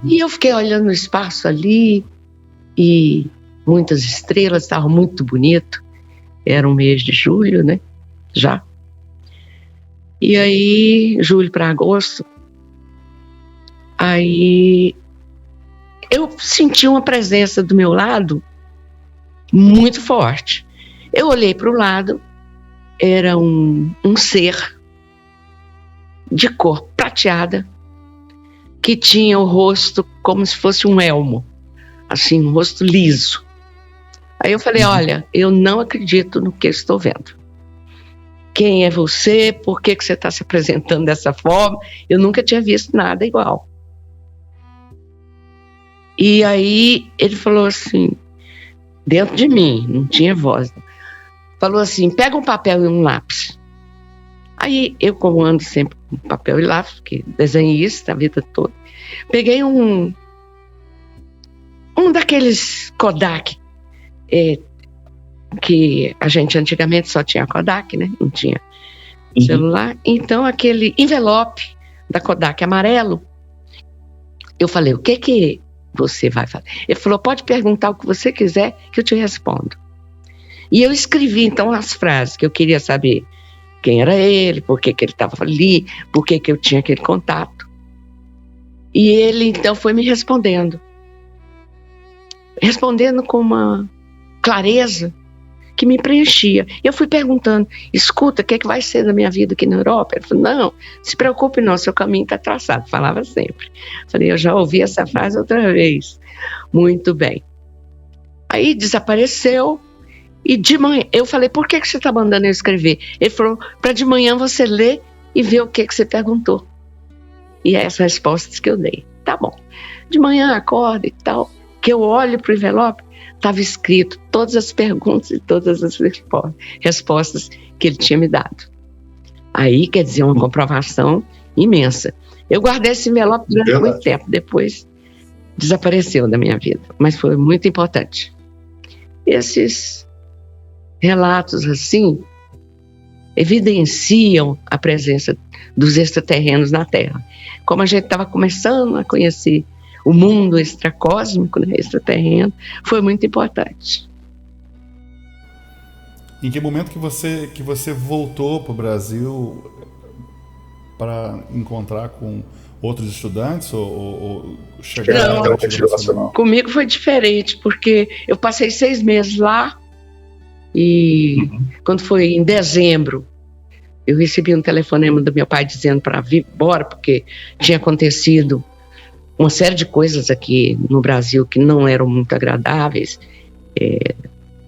E eu fiquei olhando o espaço ali e muitas estrelas, estava muito bonito. Era um mês de julho, né? Já. E aí, julho para agosto, aí eu senti uma presença do meu lado muito forte. Eu olhei para o lado, era um ser de cor prateada, que tinha o rosto como se fosse um elmo, assim, um rosto liso. Aí eu falei, olha, eu não acredito no que estou vendo. Quem é você? Por que você está se apresentando dessa forma? Eu nunca tinha visto nada igual. E aí ele falou assim, dentro de mim, não tinha voz, falou assim, pega um papel e um lápis. Aí eu, como ando sempre com papel e lápis, porque desenhista a vida toda, peguei um daqueles Kodak, que a gente antigamente só tinha Kodak, né? Não tinha celular. Então aquele envelope da Kodak amarelo, eu falei, o que você vai fazer? Ele falou, pode perguntar o que você quiser que eu te respondo. E eu escrevi então as frases que eu queria saber. Quem era ele, por que ele estava ali, por que eu tinha aquele contato. E ele então foi me respondendo com uma clareza que me preenchia. Eu fui perguntando, escuta, o que vai ser da minha vida aqui na Europa? Ele falou, não, se preocupe não, seu caminho está traçado. Falava sempre. Falei, eu já ouvi essa frase outra vez. Muito bem. Aí desapareceu e de manhã, eu falei, por que você está mandando eu escrever? Ele falou, para de manhã você ler e ver o que você perguntou. E é essas respostas que eu dei. Tá bom. De manhã acorda e tal, que eu olho para o envelope, estava escrito todas as perguntas e todas as respostas que ele tinha me dado. Aí, quer dizer, uma comprovação imensa. Eu guardei esse envelope durante muito tempo, depois desapareceu da minha vida, mas foi muito importante. Esses relatos, assim, evidenciam a presença dos extraterrenos na Terra. Como a gente estava começando a conhecer o mundo extracósmico, né, extraterreno, foi muito importante. Em que momento que você voltou para o Brasil para encontrar com outros estudantes ou chegar ao Retiro Nacional? Comigo foi diferente, porque eu passei 6 meses lá e quando foi em dezembro, eu recebi um telefonema do meu pai dizendo para vir embora, porque tinha acontecido uma série de coisas aqui no Brasil que não eram muito agradáveis,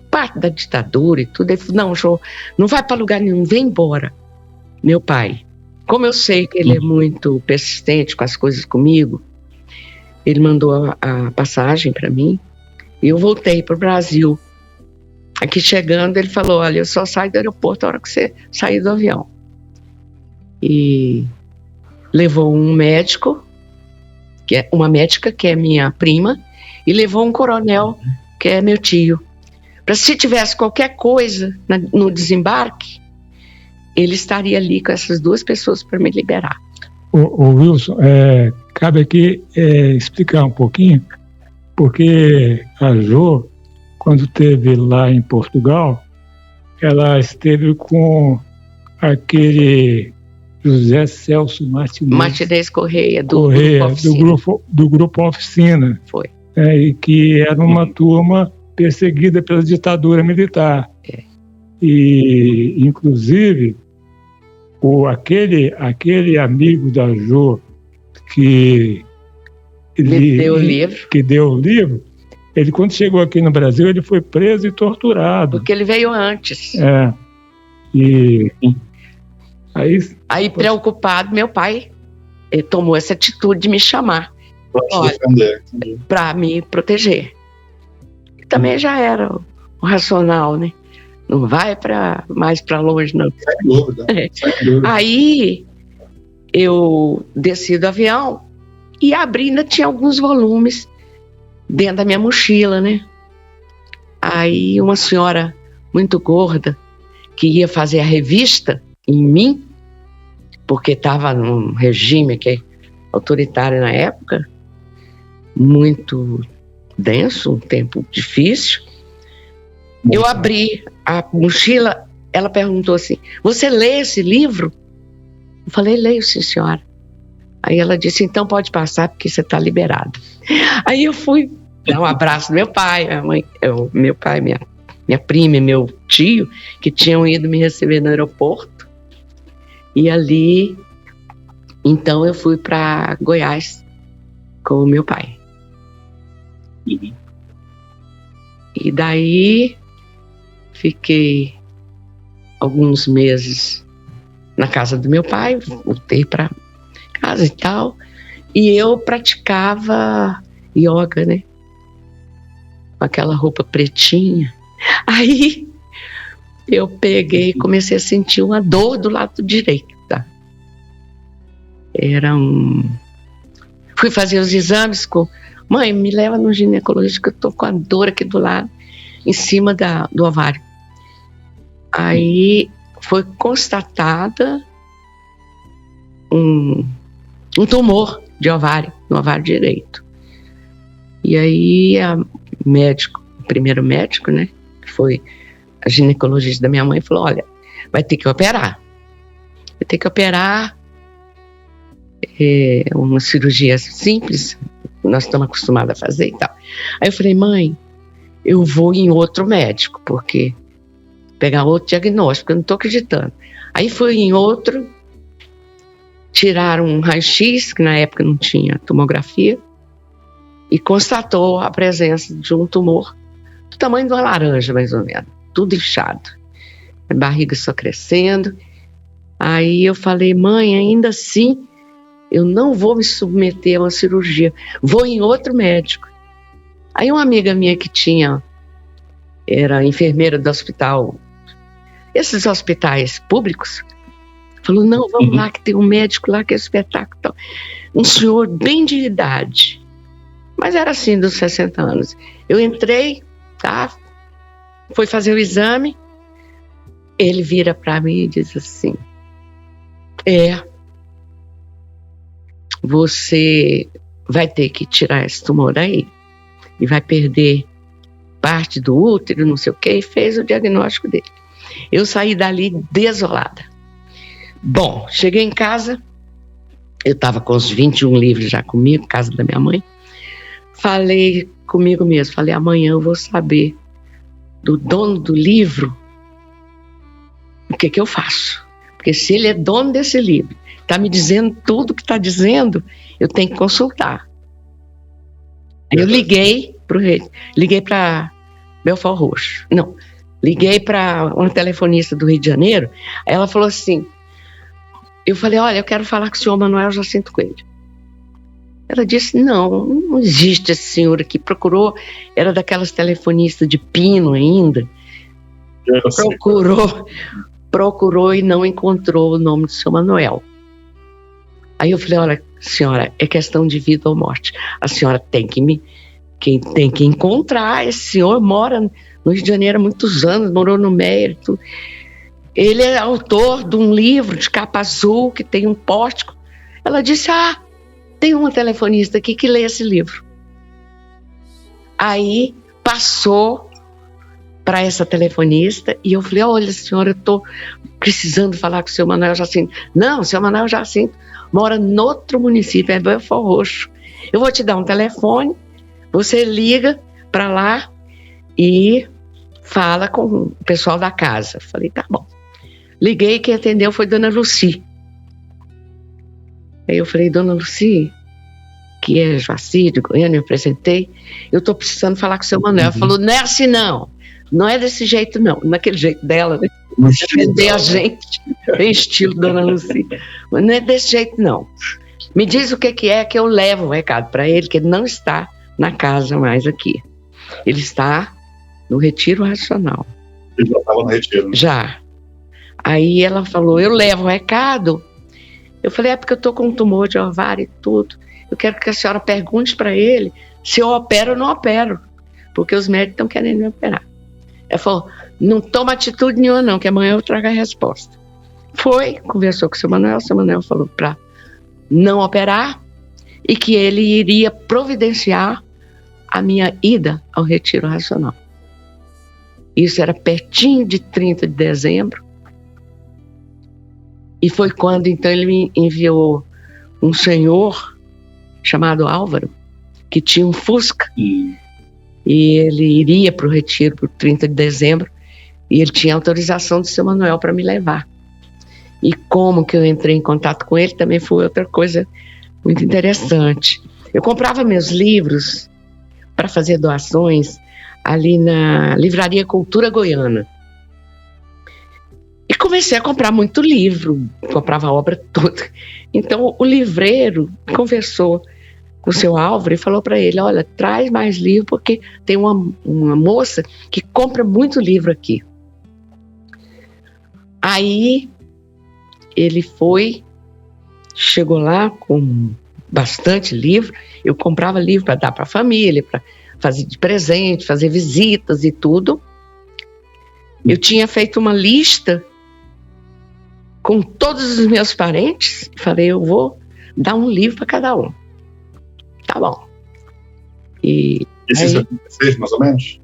parte da ditadura e tudo. Ele falou, não, Jô, não vai para lugar nenhum, vem embora. Meu pai, Como eu sei que ele é muito persistente com as coisas comigo, ele mandou a passagem para mim e eu voltei para o Brasil. Aqui chegando, ele falou: olha, eu só saio do aeroporto a hora que você sair do avião. E levou um médico, uma médica que é minha prima, e levou um coronel que é meu tio. Para se tivesse qualquer coisa no desembarque, ele estaria ali com essas duas pessoas para me liberar. O Wilson, cabe aqui explicar um pouquinho, porque a Jo, quando esteve lá em Portugal, ela esteve com aquele José Celso Martinez Correia, do Grupo Oficina. Foi. E que era uma turma perseguida pela ditadura militar. E, inclusive, aquele amigo da Jo que deu o livro, ele, quando chegou aqui no Brasil, ele foi preso e torturado. Porque ele veio antes. E aí preocupado, meu pai tomou essa atitude de me chamar para me proteger. E também já era o racional, né? Não vai mais para longe, não. Sem dúvida. Aí eu desci do avião e abri, ainda tinha alguns volumes dentro da minha mochila, né? Aí uma senhora muito gorda que ia fazer a revista em mim, porque estava num regime que é autoritário na época, muito denso, um tempo difícil. Eu abri a mochila, ela perguntou assim: você lê esse livro? Eu falei: leio, sim, senhora. Aí ela disse: então pode passar, porque você está liberado. Aí eu fui dar um abraço no meu pai, meu pai, minha prima e meu tio, que tinham ido me receber no aeroporto. E ali, então eu fui para Goiás com o meu pai. E daí fiquei alguns meses na casa do meu pai, voltei para casa e tal, e eu praticava yoga, né? Com aquela roupa pretinha. Aí eu peguei e comecei a sentir uma dor do lado direito, tá? Fui fazer os exames com... Mãe, me leva no ginecologista que eu tô com a dor aqui do lado, em cima do ovário. Aí foi constatada um tumor de ovário, no ovário direito. E aí o primeiro médico, né, que foi a ginecologista da minha mãe, falou: olha, vai ter que operar. Vai ter que operar, uma cirurgia simples, nós estamos acostumados a fazer e tal. Aí eu falei: mãe, eu vou em outro médico, porque pegar outro diagnóstico, eu não estou acreditando. Aí fui em outro, tiraram um raio-x, que na época não tinha tomografia, e constatou a presença de um tumor do tamanho de uma laranja, mais ou menos, tudo inchado, a barriga só crescendo. Aí eu falei: mãe, ainda assim, eu não vou me submeter a uma cirurgia, vou em outro médico. Aí uma amiga minha que era enfermeira do hospital, esses hospitais públicos, falou: não, vamos lá, que tem um médico lá que é espetáculo. Um senhor bem de idade, mas era assim, dos 60 anos. Eu entrei, tá? Foi fazer o exame, ele vira para mim e diz assim: você vai ter que tirar esse tumor aí e vai perder parte do útero, não sei o quê, e fez o diagnóstico dele. Eu saí dali desolada. Bom, cheguei em casa, eu estava com os 21 livros já comigo, casa da minha mãe. Falei comigo mesmo, falei: amanhã eu vou saber do dono do livro o que eu faço. Porque se ele é dono desse livro, está me dizendo tudo que está dizendo, eu tenho que consultar. Aí eu liguei para Belfort Roxo. Não, liguei para uma telefonista do Rio de Janeiro. Aí ela falou assim: eu falei, olha, eu quero falar com o senhor Manuel Jacinto Coelho. Ela disse, não existe esse senhor aqui. Procurou, era daquelas telefonistas de pino ainda. Procurou e não encontrou o nome do seu Manuel. Aí eu falei, olha, senhora, é questão de vida ou morte. A senhora tem que encontrar. Esse senhor mora no Rio de Janeiro há muitos anos, morou no Mérito. Ele é autor de um livro de capa azul que tem um pórtico. Ela disse, tem uma telefonista aqui que lê esse livro. Aí passou para essa telefonista e eu falei, olha senhora, eu estou precisando falar com o seu Manuel Jacinto. Não, o seu Manuel Jacinto mora no outro município, é Belford Roxo. Eu vou te dar um telefone, você liga para lá e fala com o pessoal da casa. Falei, tá bom. Liguei, quem atendeu foi Dona Lucy. Aí eu falei, Dona Lucy, que é Jaci de Goiânia, eu apresentei, eu estou precisando falar com o seu Manuel. Ela falou, não é assim não é desse jeito não, naquele jeito dela, né? Defender a gente, tem estilo Dona Lucy, mas não é desse jeito não. Me diz o que é que eu levo o recado para ele, que ele não está na casa mais aqui. Ele está no Retiro Racional. Ele já estava no Retiro. Né? Já. Aí ela falou, eu levo o recado. Eu falei, porque eu estou com um tumor de ovário e tudo. Eu quero que a senhora pergunte para ele se eu opero ou não opero, porque os médicos estão querendo me operar. Ela falou, não toma atitude nenhuma não, que amanhã eu trago a resposta. Foi, conversou com o seu Manuel falou para não operar e que ele iria providenciar a minha ida ao Retiro Racional. Isso era pertinho de 30 de dezembro. E foi quando, então, ele me enviou um senhor chamado Álvaro, que tinha um Fusca, e ele iria para o retiro por 30 de dezembro, e ele tinha autorização do seu Manuel para me levar. E como que eu entrei em contato com ele também foi outra coisa muito interessante. Eu comprava meus livros para fazer doações ali na Livraria Cultura Goiana. E comecei a comprar muito livro, comprava a obra toda. Então o livreiro conversou com o seu Álvaro e falou para ele, olha, traz mais livro porque tem uma moça que compra muito livro aqui. Aí ele chegou lá com bastante livro, eu comprava livro para dar para a família, para fazer de presente, fazer visitas e tudo. Eu tinha feito uma lista com todos os meus parentes, falei, eu vou dar um livro para cada um. Tá bom. E isso em 76, mais ou menos?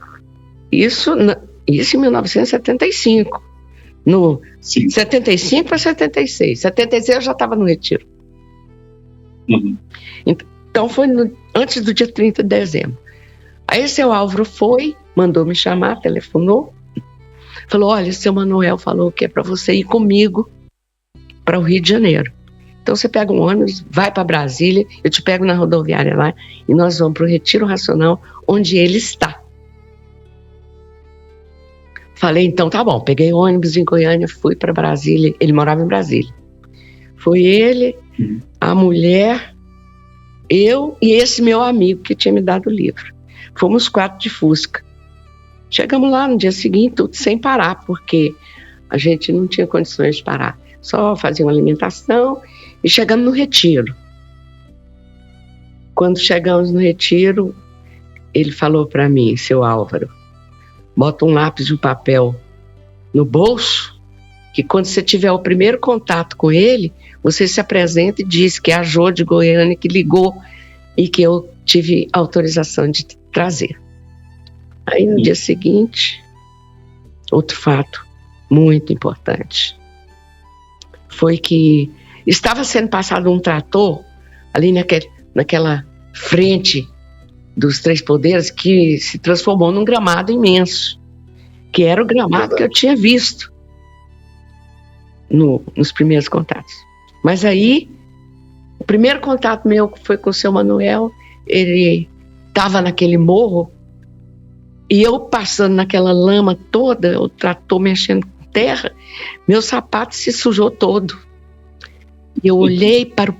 Isso em 1975. No 75 para 76. 76 eu já estava no retiro. Uhum. Então foi antes do dia 30 de dezembro. Aí seu Álvaro mandou me chamar, telefonou, falou, olha, seu Manuel falou que é para você ir comigo para o Rio de Janeiro. Então você pega um ônibus, vai para Brasília, eu te pego na rodoviária lá e nós vamos para o Retiro Racional, onde ele está. Falei, então tá bom, peguei o ônibus em Goiânia, fui para Brasília, ele morava em Brasília. Foi ele, a mulher, eu e esse meu amigo que tinha me dado o livro. Fomos 4 de Fusca. Chegamos lá no dia seguinte, tudo sem parar, porque a gente não tinha condições de parar. Só fazia uma alimentação e chegamos no retiro. Quando chegamos no retiro, ele falou para mim, seu Álvaro, bota um lápis e um papel no bolso, que quando você tiver o primeiro contato com ele, você se apresenta e diz que é a Jô de Goiânia que ligou e que eu tive autorização de trazer. Aí no dia seguinte, outro fato muito importante, foi que estava sendo passado um trator ali naquela frente dos Três Poderes que se transformou num gramado imenso, que era o gramado que eu tinha visto nos primeiros contatos. Mas aí, o primeiro contato meu foi com o seu Manuel, ele estava naquele morro e eu passando naquela lama toda, o trator mexendo com terra, meu sapato se sujou todo. E eu olhei para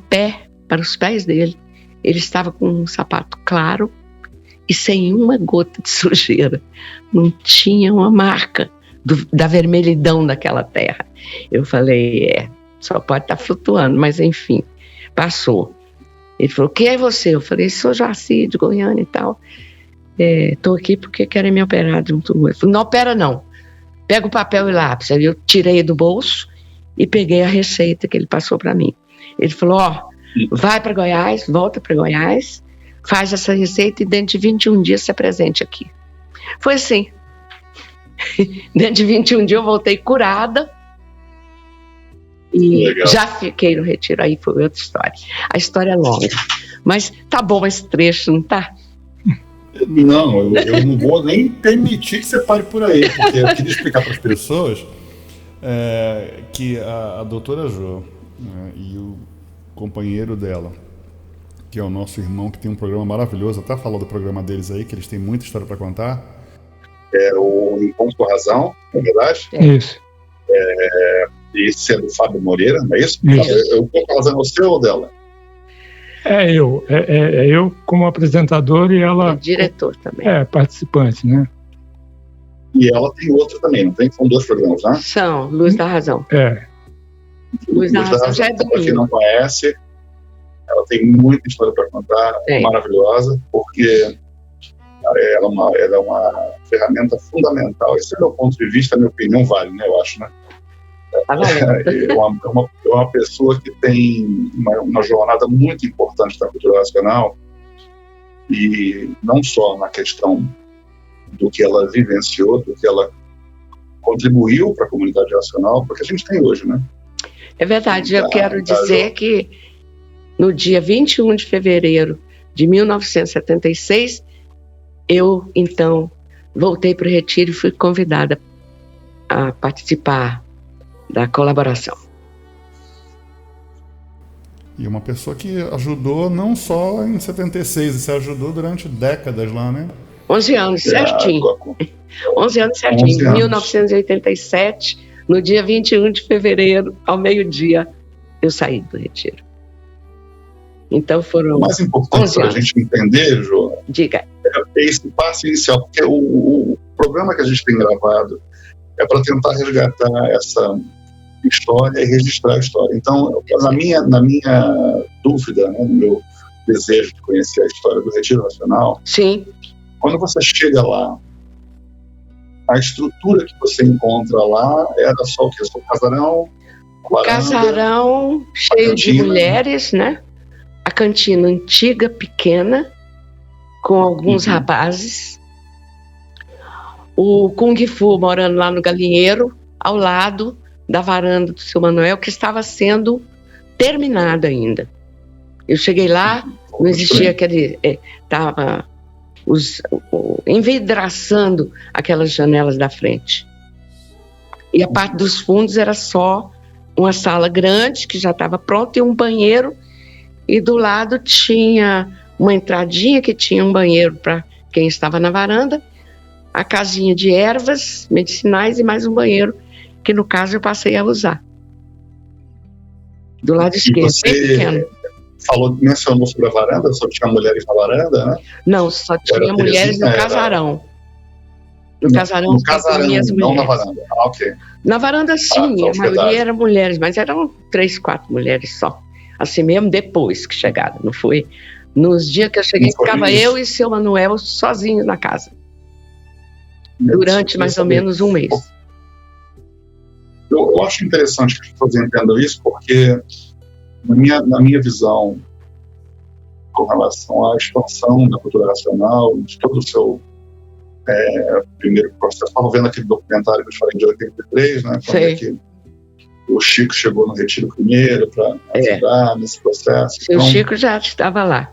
os pés dele. Ele estava com um sapato claro e sem uma gota de sujeira. Não tinha uma marca da vermelhidão daquela terra. Eu falei, só pode estar flutuando, mas enfim, passou. Ele falou, quem é você? Eu falei, sou Joaci, de Goiânia e tal. Estou aqui porque querem me operar de um tumor. Ele falou, não opera não. Pega o papel e lápis. Aí eu tirei do bolso e peguei a receita que ele passou para mim. Ele falou, vai para Goiás, volta para Goiás, faz essa receita e dentro de 21 dias se apresente aqui. Foi assim. Dentro de 21 dias eu voltei curada e legal. Já fiquei no retiro. Aí foi outra história. A história é longa, mas tá bom esse trecho, não tá? Não, eu não vou nem permitir que você pare por aí, porque eu queria explicar para as pessoas que a doutora Jo, né, e o companheiro dela, que é o nosso irmão, que tem um programa maravilhoso, até falou do programa deles aí, que eles têm muita história para contar. O Encontro com a Razão, na verdade. Isso. Esse é do Fábio Moreira, não é isso? O Encontro com a Razão é o seu ou dela? É eu como apresentador e ela... diretor também. Participante, né? E ela tem outro também, não tem? São 2 programas, né? São, Luz da Razão. Luz da Razão já é do para quem não conhece, ela tem muita história para contar, maravilhosa, porque ela é uma ferramenta fundamental. Esse é o meu ponto de vista, a minha opinião vale, né? Eu acho, né? É uma pessoa que tem uma jornada muito importante da cultura racional, e não só na questão do que ela vivenciou, do que ela contribuiu para a comunidade racional, porque a gente tem hoje, né? É verdade, eu quero dizer que no dia 21 de fevereiro de 1976, eu, então, voltei para o retiro e fui convidada a participar da colaboração. E uma pessoa que ajudou não só em 76, você ajudou durante décadas lá, né? 11 anos, certinho. 11 anos certinho. Em 1987, no dia 21 de fevereiro, ao meio-dia, eu saí do retiro. Então foram. O mais importante para a gente entender, João, diga, é esse passo inicial, porque o programa que a gente tem gravado é para tentar resgatar essa história e registrar a história. Então, na minha dúvida, né, no meu desejo de conhecer a história do Retiro Nacional, sim, quando você chega lá, a estrutura que você encontra lá era só o quê? Só casarão, varanda, casarão cheio de mulheres, né? A cantina antiga, pequena, com alguns rapazes. O Kung Fu morando lá no galinheiro, ao lado da varanda do seu Manuel, que estava sendo terminada ainda. Eu cheguei lá, não existia aquele... Estava envidraçando aquelas janelas da frente. E a parte dos fundos era só uma sala grande, que já estava pronta, e um banheiro, e do lado tinha uma entradinha que tinha um banheiro para quem estava na varanda, a casinha de ervas medicinais e mais um banheiro, que no caso eu passei a usar. Do lado esquerdo, bem pequeno. Mencionou sobre a varanda, só tinha mulheres na varanda, né? Não, só tinha mulheres no casarão. No casarão, não na varanda. Ok. Na varanda, sim, a maioria eram mulheres, mas eram 3, 4 mulheres só. Assim mesmo, depois que chegaram, não foi? Nos dias que eu cheguei, ficava eu e seu Manuel sozinhos na casa. Durante mais ou menos um mês. Eu acho interessante que as pessoas entendam isso, porque na minha visão, com relação à expansão da cultura racional, de todo o seu primeiro processo, estava vendo aquele documentário que eu falei de 83, né? Quando é que o Chico chegou no retiro primeiro para ajudar nesse processo. Então, o Chico já estava lá.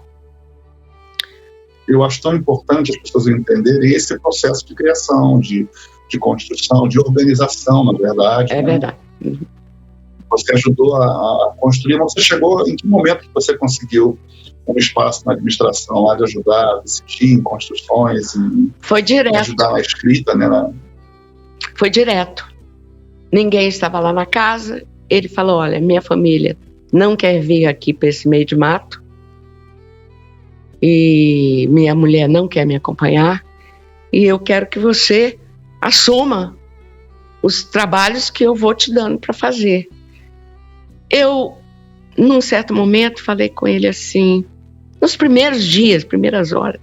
Eu acho tão importante as pessoas entenderem esse processo de criação, de construção, de organização, na verdade. É, né? Verdade. Você ajudou a construir, mas você chegou em que momento que você conseguiu um espaço na administração lá de ajudar a decidir em construções? Foi direto. Ajudar na escrita, né? Foi direto. Ninguém estava lá na casa. Ele falou, olha, minha família não quer vir aqui para esse meio de mato, e minha mulher não quer me acompanhar, e eu quero que você assuma os trabalhos que eu vou te dando para fazer. Eu, num certo momento, falei com ele assim, nos primeiros dias, primeiras horas,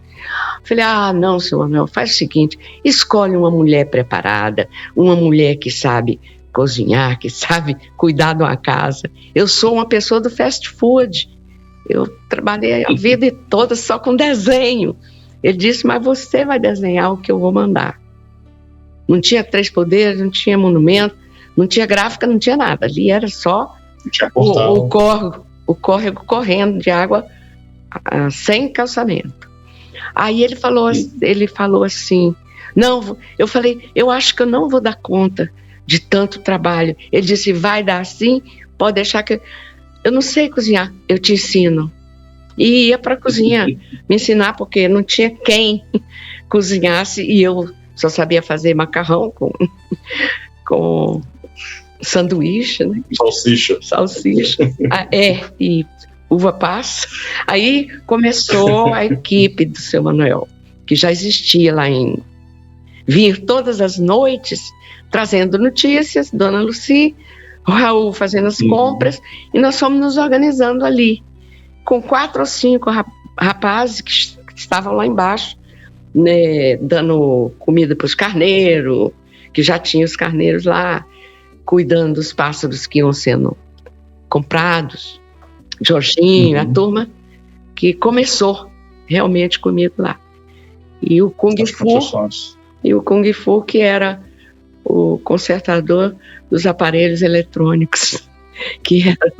falei, não, seu Manuel, faz o seguinte, escolhe uma mulher preparada, uma mulher que sabe cozinhar, que sabe cuidar de uma casa. Eu sou uma pessoa do fast food, eu trabalhei a vida toda só com desenho. Ele disse, mas você vai desenhar o que eu vou mandar. Não tinha Três Poderes, não tinha monumento, não tinha gráfica, não tinha nada. Ali era só o córrego correndo de água sem calçamento. Aí ele falou assim, não, eu falei, eu acho que eu não vou dar conta de tanto trabalho. Ele disse, vai dar sim, pode deixar que... Eu não sei cozinhar, eu te ensino. E ia para a cozinha me ensinar, porque não tinha quem cozinhasse, e eu só sabia fazer macarrão com sanduíche, né? Salsicha. E uva passa. Aí começou a equipe do seu Manuel, que já existia lá vir todas as noites, trazendo notícias, Dona Lucy, o Raul fazendo as compras, e nós fomos nos organizando ali, com 4 ou 5 rapazes que estavam lá embaixo, né, dando comida para os carneiros, que já tinha os carneiros lá, cuidando dos pássaros que iam sendo comprados, Jorginho, a turma que começou realmente comigo lá. E o Kung Fu, que era o consertador dos aparelhos eletrônicos, que era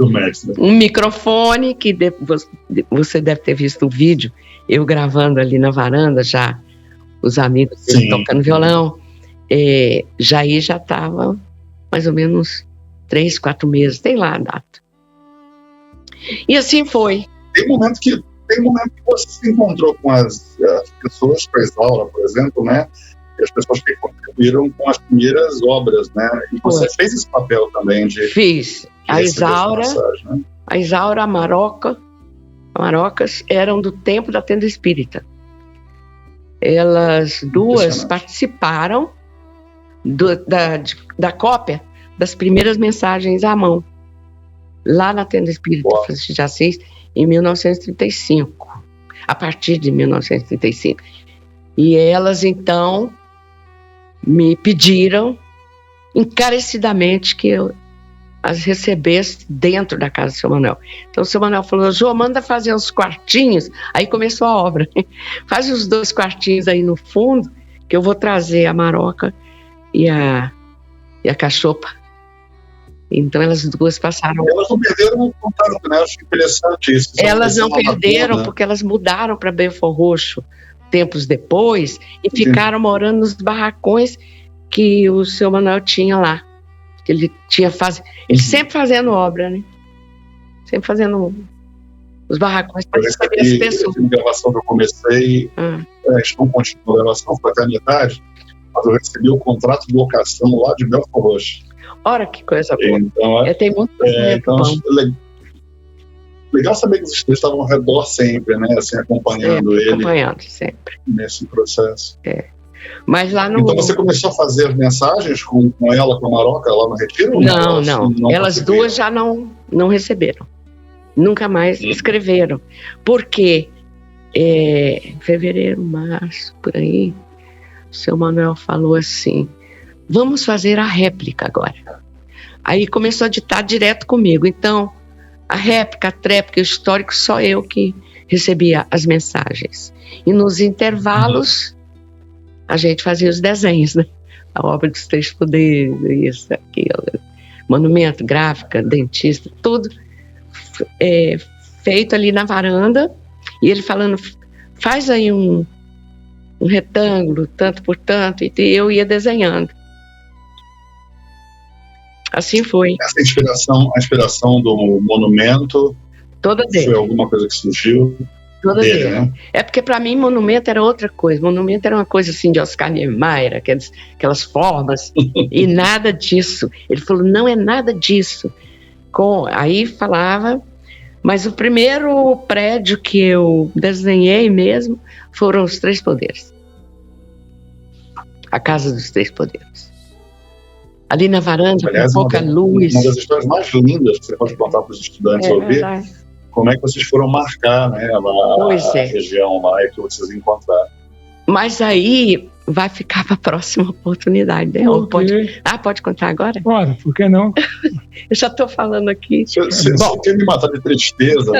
um microfone, que você deve ter visto o vídeo, eu gravando ali na varanda, já os amigos tocando violão, já estava mais ou menos 3, 4 meses, tem lá a data. E assim foi. Tem momento que você se encontrou com as pessoas, para a Isaura, por exemplo, né? E as pessoas que contribuíram com as primeiras obras, né? E você fez esse papel também de... Fiz. A Isaura, né? A Isaura, a Marocas eram do tempo da Tenda Espírita. Elas duas participaram da cópia das primeiras mensagens à mão, lá na Tenda Espírita Francisco de Assis, em 1935, a partir de 1935. E elas, então, me pediram encarecidamente que eu as recebesse dentro da casa do seu Manuel. Então o seu Manuel falou, Jô, manda fazer uns quartinhos. Aí começou a obra. Faz os 2 quartinhos aí no fundo, que eu vou trazer a Maroca e a cachopa. Então elas duas passaram... Elas não perderam o contato, né? Acho interessante isso. Elas não perderam, né? Porque elas mudaram para Belford Roxo tempos depois e ficaram morando nos barracões que o seu Manuel tinha lá. Que ele tinha ele sempre fazendo obra, né? Sempre fazendo os barracões para receber as pessoas. A gravação que eu comecei, a gente não continuou a gravação, foi até a metade, mas eu recebi o contrato de locação lá de Belford Roxo. Ora, que coisa boa. Então, tem muito legal saber que os três estavam ao redor sempre, né? Assim, acompanhando ele. Acompanhando sempre. Nesse processo. Mas lá no... Então você começou a fazer as mensagens com ela, com a Maroca, lá no Retiro? Não. Elas duas já não receberam. Nunca mais escreveram. Porque fevereiro, março, por aí, o seu Manuel falou assim, vamos fazer a réplica agora. Aí começou a ditar direto comigo. Então, a réplica, a tréplica e o histórico, só eu que recebia as mensagens. E nos intervalos... a gente fazia os desenhos, né? A obra dos 3 poderes, isso, aquilo, monumento, gráfica, dentista, tudo feito ali na varanda, e ele falando, faz aí um retângulo, tanto por tanto, e eu ia desenhando. Assim foi. Essa inspiração do monumento, toda dele. Foi alguma coisa que surgiu? Toda dele, né? Porque para mim monumento era outra coisa. Monumento era uma coisa assim de Oscar Niemeyer, aquelas formas, e nada disso. Ele falou, não é nada disso. Aí falava Mas o primeiro prédio que eu desenhei mesmo foram os Três Poderes. A Casa dos Três Poderes. Ali na varanda, aliás, com pouca luz. Uma das histórias mais lindas que você pode contar para os estudantes ouvir, verdade. Como é que vocês foram marcar, né, a região lá e que vocês encontraram. Mas aí vai ficar para a próxima oportunidade, né? Pode contar agora? Pode, por que não? Eu já estou falando aqui. Você quer me matar de tristeza?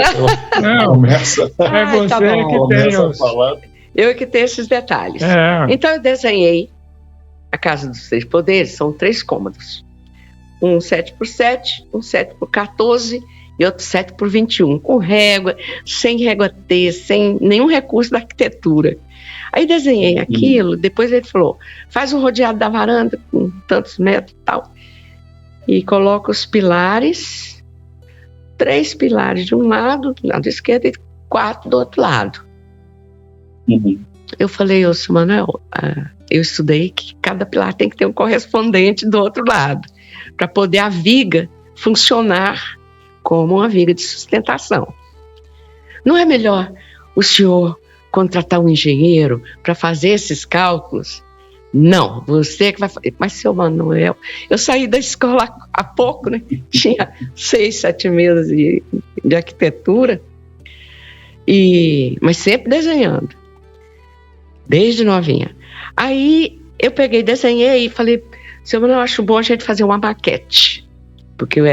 Não, começa. É você tá que tem os... Eu que tenho esses detalhes. Então eu desenhei a Casa dos Três Poderes, são 3 cômodos. Um 7x7, um 7x14 e outro 7x21, com régua, sem régua T, sem nenhum recurso da arquitetura. Aí desenhei aquilo, depois ele falou, faz um rodeado da varanda com tantos metros e tal, e coloca os pilares, 3 pilares de um lado esquerdo, e 4 do outro lado. Eu falei, ô, seu Manuel, eu estudei que cada pilar tem que ter um correspondente do outro lado, para poder a viga funcionar como uma viga de sustentação. Não é melhor o senhor contratar um engenheiro para fazer esses cálculos? Não, você que vai fazer. Mas, seu Manuel, eu saí da escola há pouco, né? Tinha 6, 7 meses de arquitetura, mas sempre desenhando, desde novinha. Aí eu peguei, desenhei e falei, seu Manuel, eu acho bom a gente fazer uma maquete, porque eu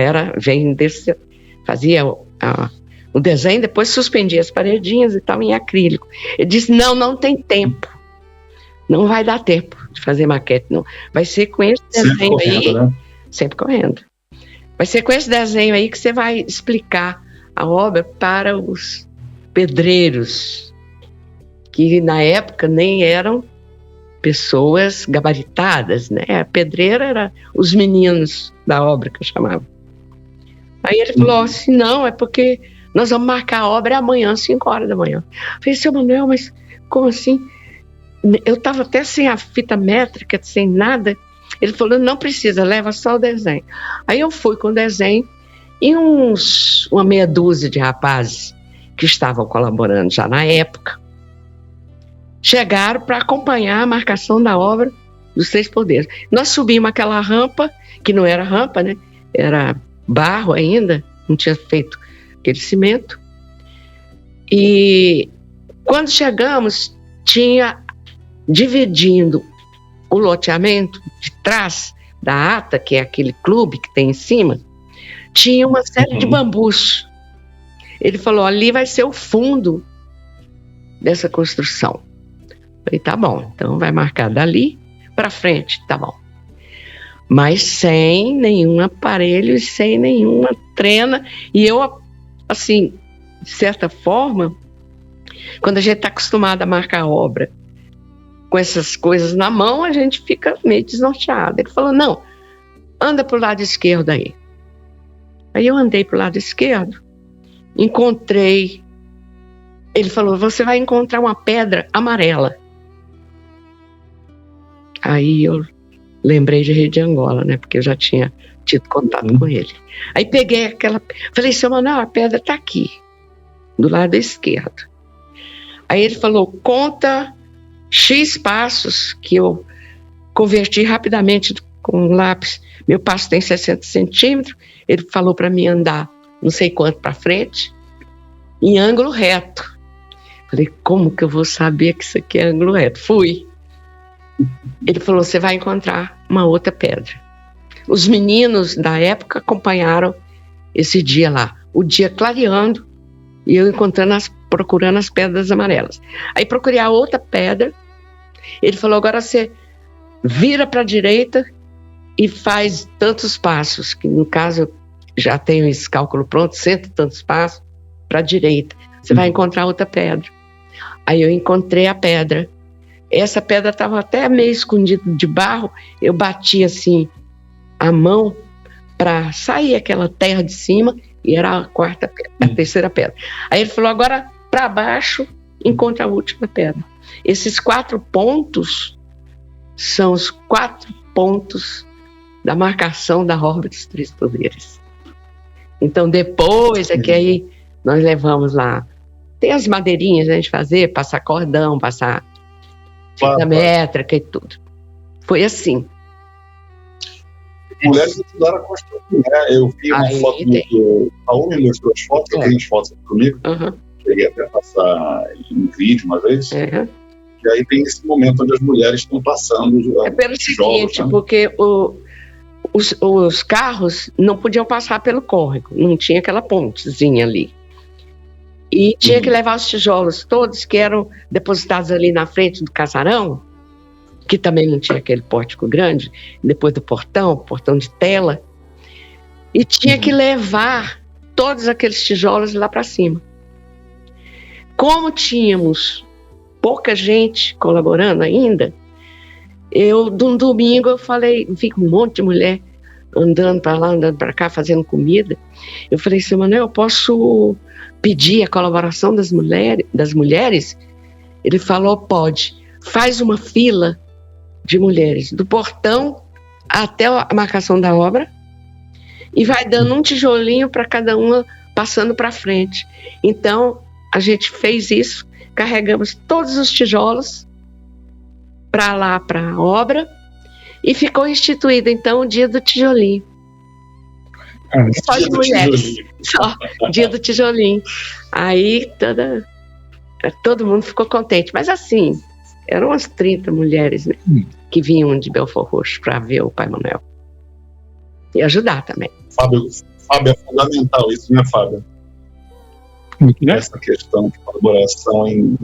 fazia o desenho, depois suspendia as paredinhas e tal em acrílico. Ele disse, não tem tempo, não vai dar tempo de fazer maquete, não. Vai ser com esse desenho aí, né? Sempre correndo. Vai ser com esse desenho aí que você vai explicar a obra para os pedreiros, que na época nem eram pessoas gabaritadas, né? A pedreira era os meninos da obra, que eu chamava. Aí ele falou assim, não, é porque nós vamos marcar a obra amanhã, 5 horas da manhã. Eu falei, seu Manuel, mas como assim? Eu estava até sem a fita métrica, sem nada. Ele falou, não precisa, leva só o desenho. Aí eu fui com o desenho e uma meia dúzia de rapazes que estavam colaborando já na época chegaram para acompanhar a marcação da obra dos Três Poderes. Nós subimos aquela rampa, que não era rampa, né? Era barro ainda, não tinha feito aquele cimento. E quando chegamos, tinha, dividindo o loteamento de trás da ATA, que é aquele clube que tem em cima, tinha uma série de bambus. Ele falou, ali vai ser o fundo dessa construção. Falei, tá bom, então vai marcar dali para frente, tá bom. Mas sem nenhum aparelho e sem nenhuma trena. E eu, assim, de certa forma, quando a gente está acostumado a marcar a obra com essas coisas na mão, a gente fica meio desnorteado. Ele falou, não, anda pro lado esquerdo aí. Aí eu andei pro lado esquerdo, encontrei, ele falou, você vai encontrar uma pedra amarela. Aí eu lembrei de Rei de Angola, né, porque eu já tinha tido contato com ele. Aí peguei aquela, falei, seu Manuel, a pedra tá aqui, do lado esquerdo. Aí ele falou, conta X passos, que eu converti rapidamente com um lápis. Meu passo tem 60 centímetros. Ele falou para mim andar não sei quanto para frente, em ângulo reto. Falei, como que eu vou saber que isso aqui é ângulo reto? Fui. Ele falou, você vai encontrar uma outra pedra. Os meninos da época acompanharam esse dia lá, o dia clareando, e eu procurando as pedras amarelas. Aí procurei a outra pedra. Ele falou, agora você vira para a direita e faz tantos passos, que no caso eu já tenho esse cálculo pronto, 100 e tantos passos para a direita. Você vai encontrar outra pedra. Aí eu encontrei a pedra. Essa pedra estava até meio escondida de barro. Eu bati assim a mão para sair aquela terra de cima, e era a terceira pedra. Aí ele falou, agora para baixo encontra a última pedra. Esses 4 pontos são os 4 pontos da marcação da obra dos Três Poderes. Então depois é que aí nós levamos lá. Tem as madeirinhas a gente fazer, passar cordão, passar fita métrica e tudo. Foi assim. Mulheres estudaram a construir, né? Eu vi uma foto do Raul, me mostrou as fotos, eu tenho as fotos aqui comigo. Cheguei até a passar em vídeo uma vez. E aí tem esse momento onde as mulheres estão passando. É pelo seguinte, né? Porque os carros não podiam passar pelo córrego, não tinha aquela pontezinha ali. E tinha que levar os tijolos todos que eram depositados ali na frente do casarão, que também não tinha aquele pórtico grande, depois do portão de tela, e tinha que levar todos aqueles tijolos lá para cima. Como tínhamos pouca gente colaborando ainda, de um domingo eu falei, vi um monte de mulher andando para lá, andando para cá, fazendo comida. Eu falei, seu Manuel, eu posso pedir a colaboração das mulheres? Ele falou, pode. Faz uma fila de mulheres, do portão até a marcação da obra, e vai dando um tijolinho para cada uma, passando para frente. Então, a gente fez isso, carregamos todos os tijolos para lá, para a obra, e ficou instituído, então, o dia do tijolinho. Só de mulheres. Só, dia do tijolinho. Aí, todo mundo ficou contente. Mas assim, eram umas 30 mulheres, né, que vinham de Belford Roxo para ver o Pai Manuel. E ajudar também. Fábio, é fundamental isso, né, Fábio? Essa questão de colaboração em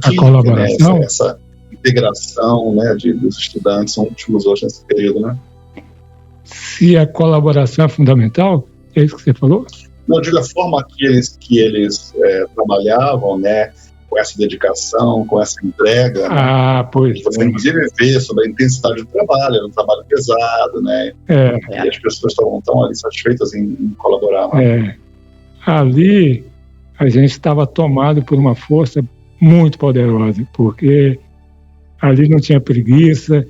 a colaboração? Né, essa integração, né, dos estudantes uns com os outros nesse período, né? Se a colaboração é fundamental, é isso que você falou? Não, de forma que eles trabalhavam, né, com essa dedicação, com essa entrega. Pois. Você inclusive vê sobre a intensidade do trabalho, era um trabalho pesado, né? E as pessoas estão ali satisfeitas em colaborar. Né? Ali a gente estava tomado por uma força muito poderosa, porque ali não tinha preguiça,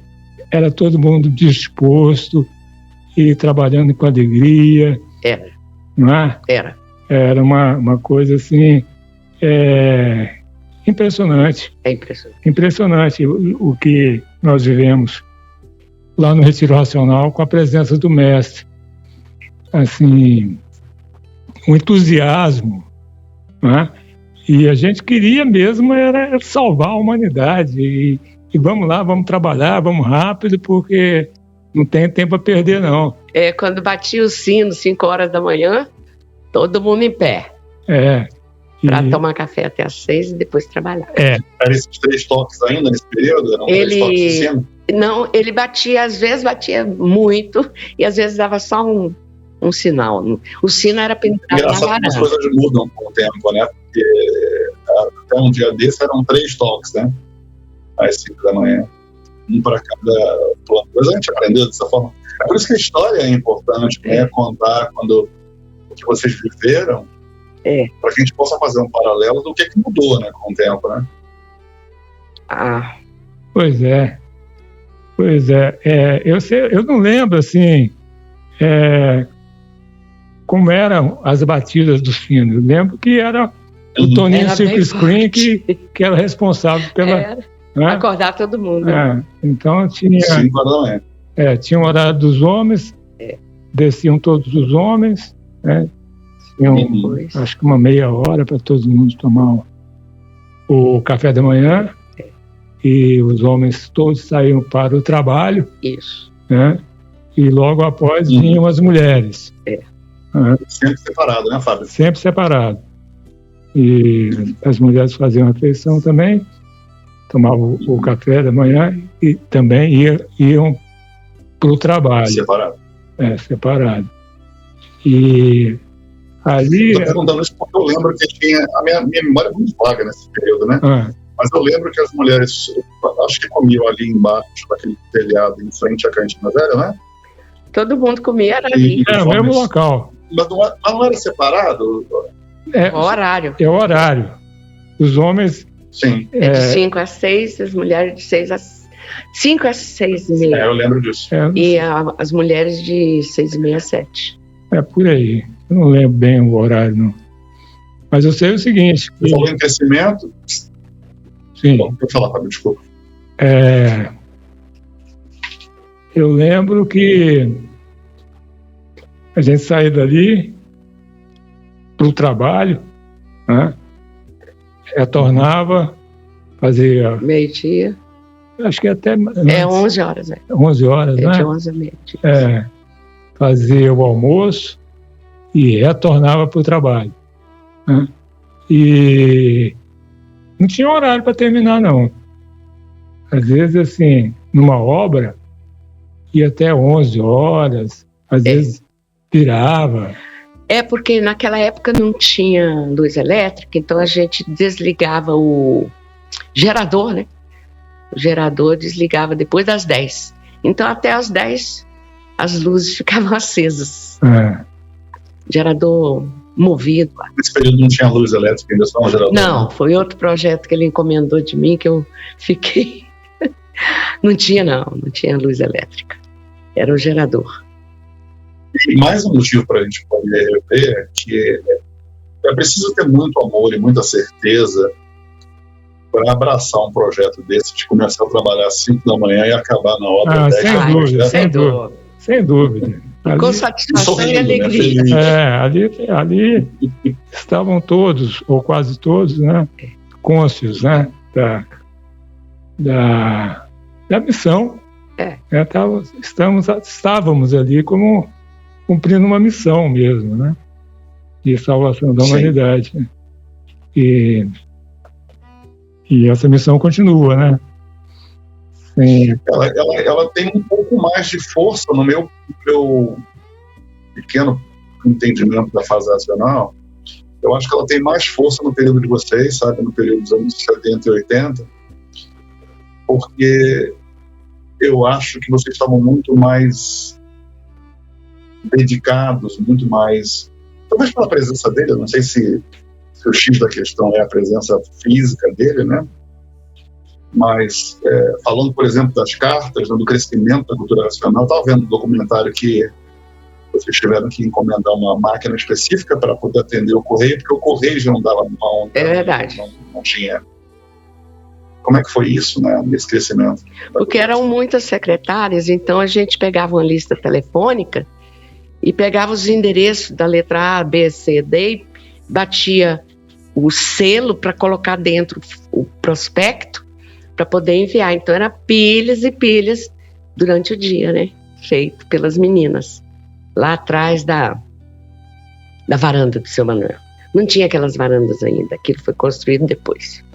era todo mundo disposto e trabalhando com alegria. Era. Não é? Era uma coisa assim impressionante. É impressionante. Impressionante o que nós vivemos lá no Retiro Racional com a presença do mestre. Assim, um entusiasmo, né? E a gente queria mesmo era salvar a humanidade e vamos lá, vamos trabalhar, vamos rápido, porque não tem tempo a perder, não. Quando batia o sino, 5 horas da manhã, todo mundo em pé. Para tomar café até às 6 e depois trabalhar. Eram esses 3 toques ainda nesse período? Eram 3 toques de sino? Não, ele batia, às vezes batia muito e às vezes dava só um sinal. O sino era pendurado na varanda. As coisas mudam com o tempo, né? Porque até um dia desse eram 3 toques, né? Às 5 da manhã. Um para cada plano. Mas a gente aprendeu dessa forma. É por isso que a história é importante, né? Contar o que vocês viveram, para que a gente possa fazer um paralelo do que mudou, né, com o tempo, né? Pois é. Eu não lembro, assim, como eram as batidas dos sinos. Eu lembro que era o Toninho Circle Screen que era responsável pela... acordar todo mundo. Então tinha... 5 horas da manhã. Tinha o horário dos homens, desciam todos os homens, né? Tinham, acho que uma meia hora para todo mundo tomar o café da manhã, e os homens todos saíam para o trabalho. Isso. Né? E logo após vinham as mulheres. Sempre separado, né, Fábio? Sempre separado. E as mulheres faziam a refeição também, tomavam o café da manhã e também iam para o trabalho. Separado. Separado. E ali... Estou perguntando isso porque eu lembro que tinha... A minha memória é muito vaga nesse período, né? Mas eu lembro que as mulheres, acho que comiam ali embaixo, naquele telhado, em frente à cantina velha, né? Todo mundo comia ali. Era o mesmo local. Mas não era separado? O horário. É o horário. Os homens... Sim. De 5 às 6, as mulheres de 5 às 6 e meia. Eu lembro disso. E as mulheres de 6 e meia às 7. Por aí. Eu não lembro bem o horário, não. Mas eu sei o seguinte... Você falou em crescimento? Sim. Bom, vou falar, Fábio, desculpa. Eu lembro que a gente saía dali para o trabalho, né? Retornava, fazia... Meio-dia. Acho que até... 11 horas, né? 11 horas, né? De 11 a meio-dia. Fazia o almoço e retornava para o trabalho, né? E não tinha horário para terminar, não. Às vezes, assim, numa obra, ia até 11 horas, às vezes virava. Porque naquela época não tinha luz elétrica, então a gente desligava o gerador, né? O gerador desligava depois das 10. Então até as 10 as luzes ficavam acesas. Gerador movido. Nesse período não tinha luz elétrica, ainda só um gerador? Não, foi outro projeto que ele encomendou de mim que eu fiquei... Não tinha luz elétrica. Era o gerador. E mais um motivo para a gente poder ver é que é preciso ter muito amor e muita certeza para abraçar um projeto desse, de começar a trabalhar às 5 da manhã e acabar na hora 10 da noite. Sem dúvida. Com satisfação e alegria. Né? Ali estavam todos, ou quase todos, né, cônscios, né, da missão. Estávamos ali como cumprindo uma missão mesmo, né, de salvação da humanidade. Né? E essa missão continua, né? Ela tem um pouco mais de força no meu pequeno entendimento da fase racional. Eu acho que ela tem mais força no período de vocês, sabe, no período dos anos 70 e 80, porque eu acho que vocês estavam muito mais dedicados, muito mais, talvez pela presença dele. Eu não sei se o X da questão é a presença física dele, né? Mas falando, por exemplo, das cartas, do crescimento da cultura racional, eu estava vendo um documentário que vocês tiveram que encomendar uma máquina específica para poder atender o correio, porque o correio já não dava mão. É verdade. Não tinha. Como é que foi isso, né, nesse crescimento? Porque eram muitas secretárias, então a gente pegava uma lista telefônica e pegava os endereços da letra A, B, C, D e batia o selo para colocar dentro o prospecto para poder enviar. Então era pilhas e pilhas durante o dia, né? Feito pelas meninas lá atrás da varanda do seu Manuel. Não tinha aquelas varandas ainda, aquilo foi construído depois.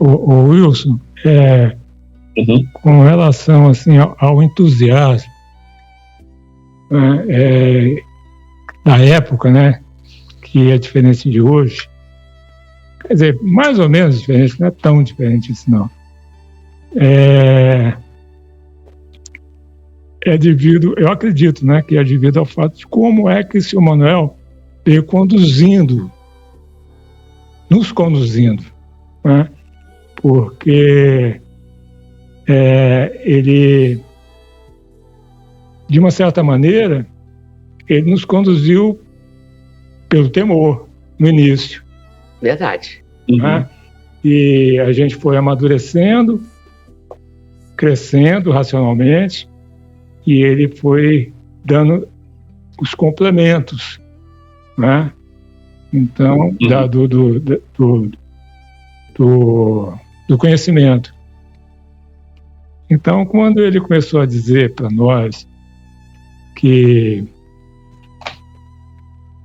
O Wilson, com relação assim ao entusiasmo da época, né, que é diferente de hoje, quer dizer, mais ou menos diferente, não é tão diferente assim não. É devido, eu acredito, né, que é devido ao fato de como é que o seu Manuel veio nos conduzindo, né? Porque ele, de uma certa maneira, ele nos conduziu pelo temor no início. Verdade. Né? E a gente foi amadurecendo, crescendo racionalmente, e ele foi dando os complementos, né? Então, do conhecimento. Então, quando ele começou a dizer para nós que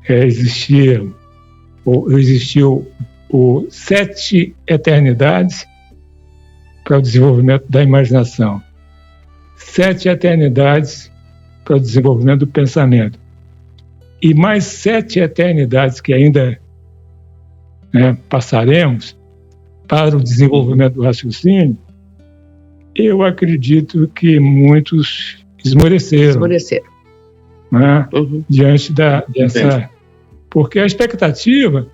existiu 7 eternidades para o desenvolvimento da imaginação, 7 eternidades para o desenvolvimento do pensamento, e mais 7 eternidades que ainda, né, passaremos para o desenvolvimento do raciocínio, eu acredito que muitos esmoreceram. Né, diante dessa... Porque a expectativa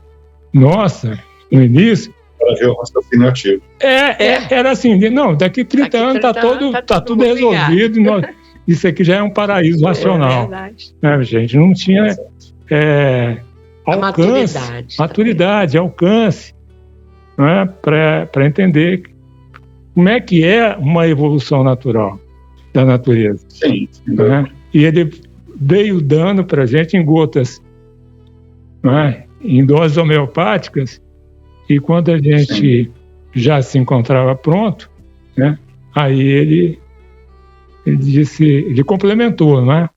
nossa, no início... Para ver o raciocínio ativo. Era assim, não, daqui 30 anos está tudo resolvido, isso aqui já é um paraíso racional. É verdade. Né, gente? Não tinha alcance, maturidade, alcance, né, para entender como é que é uma evolução natural da natureza. Sim. Né? E ele veio dando para a gente em gotas, né, em doses homeopáticas, e quando a gente já se encontrava pronto, né, aí ele disse, ele complementou, né?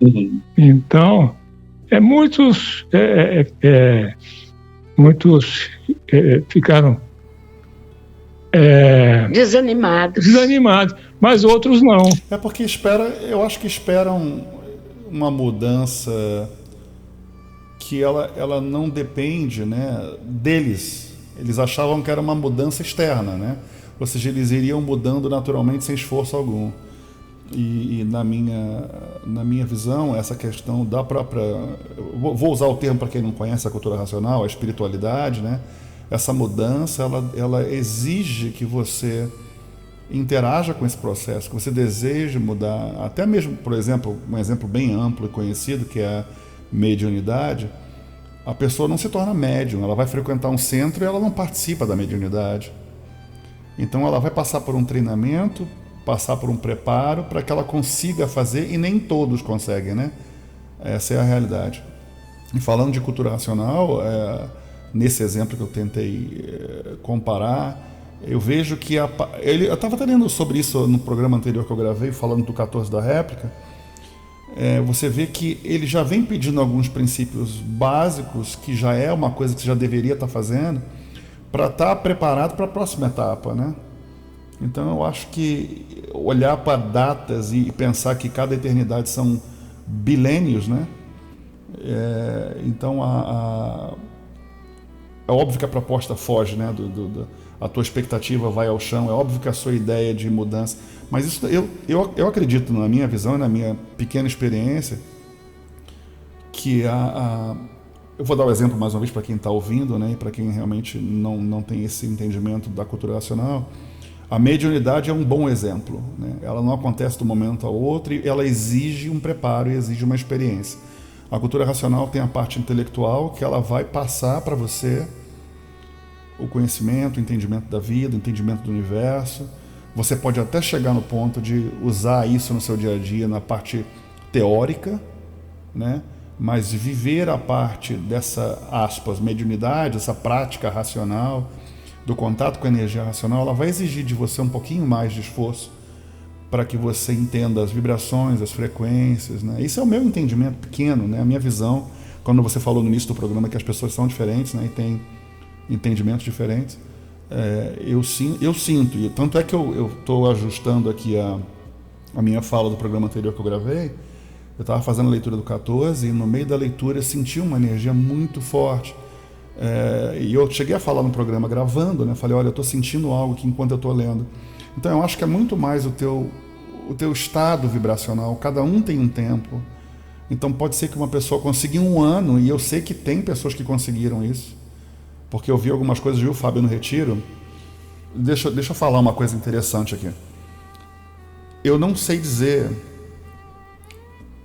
Uhum. Então, muitos ficaram desanimados, mas outros não. É porque eu acho que esperam uma mudança que ela não depende, né, deles. Eles achavam que era uma mudança externa, né? Ou seja, eles iriam mudando naturalmente sem esforço algum. E na minha visão, essa questão da própria... Vou usar o termo para quem não conhece a cultura racional, a espiritualidade, né? Essa mudança, ela exige que você interaja com esse processo, que você deseje mudar. Até mesmo, por exemplo, um exemplo bem amplo e conhecido, que é a mediunidade. A pessoa não se torna médium, ela vai frequentar um centro e ela não participa da mediunidade. Então ela vai passar por um treinamento, passar por um preparo para que ela consiga fazer, e nem todos conseguem, né? Essa é a realidade. E falando de cultura racional, nesse exemplo que eu tentei comparar, eu vejo que eu estava lendo sobre isso no programa anterior que eu gravei, falando do 14 da réplica. Você vê que ele já vem pedindo alguns princípios básicos, que já é uma coisa que você já deveria estar fazendo, para estar preparado para a próxima etapa, né? Então eu acho que olhar para datas e pensar que cada eternidade são bilênios, né? Então é óbvio que a proposta foge, né? A tua expectativa vai ao chão, é óbvio que a sua ideia de mudança, mas isso eu acredito, na minha visão e na minha pequena experiência, que eu vou dar o exemplo mais uma vez para quem está ouvindo, né, e para quem realmente não tem esse entendimento da cultura racional. A mediunidade é um bom exemplo, né? Ela não acontece de um momento ao outro, e ela exige um preparo e exige uma experiência. A cultura racional tem a parte intelectual, que ela vai passar para você o conhecimento, o entendimento da vida, o entendimento do universo. Você pode até chegar no ponto de usar isso no seu dia a dia, na parte teórica, né? Mas viver a parte dessa, aspas, mediunidade, essa prática racional, do contato com a energia racional, ela vai exigir de você um pouquinho mais de esforço para que você entenda as vibrações, as frequências, né? Isso é o meu entendimento pequeno, né? A minha visão, quando você falou no início do programa que as pessoas são diferentes, né? E têm entendimentos diferentes, eu sinto, e tanto é que eu estou ajustando aqui a minha fala do programa anterior que eu gravei. Eu estava fazendo a leitura do 14 e no meio da leitura eu senti uma energia muito forte. E eu cheguei a falar no programa gravando, né? Falei, olha, eu estou sentindo algo aqui enquanto eu estou lendo. Então eu acho que é muito mais o teu estado vibracional. Cada um tem um tempo. Então pode ser que uma pessoa consiga em um ano, e eu sei que tem pessoas que conseguiram isso, porque eu vi algumas coisas, viu, Fábio, no retiro. Deixa eu falar uma coisa interessante aqui. Eu não sei dizer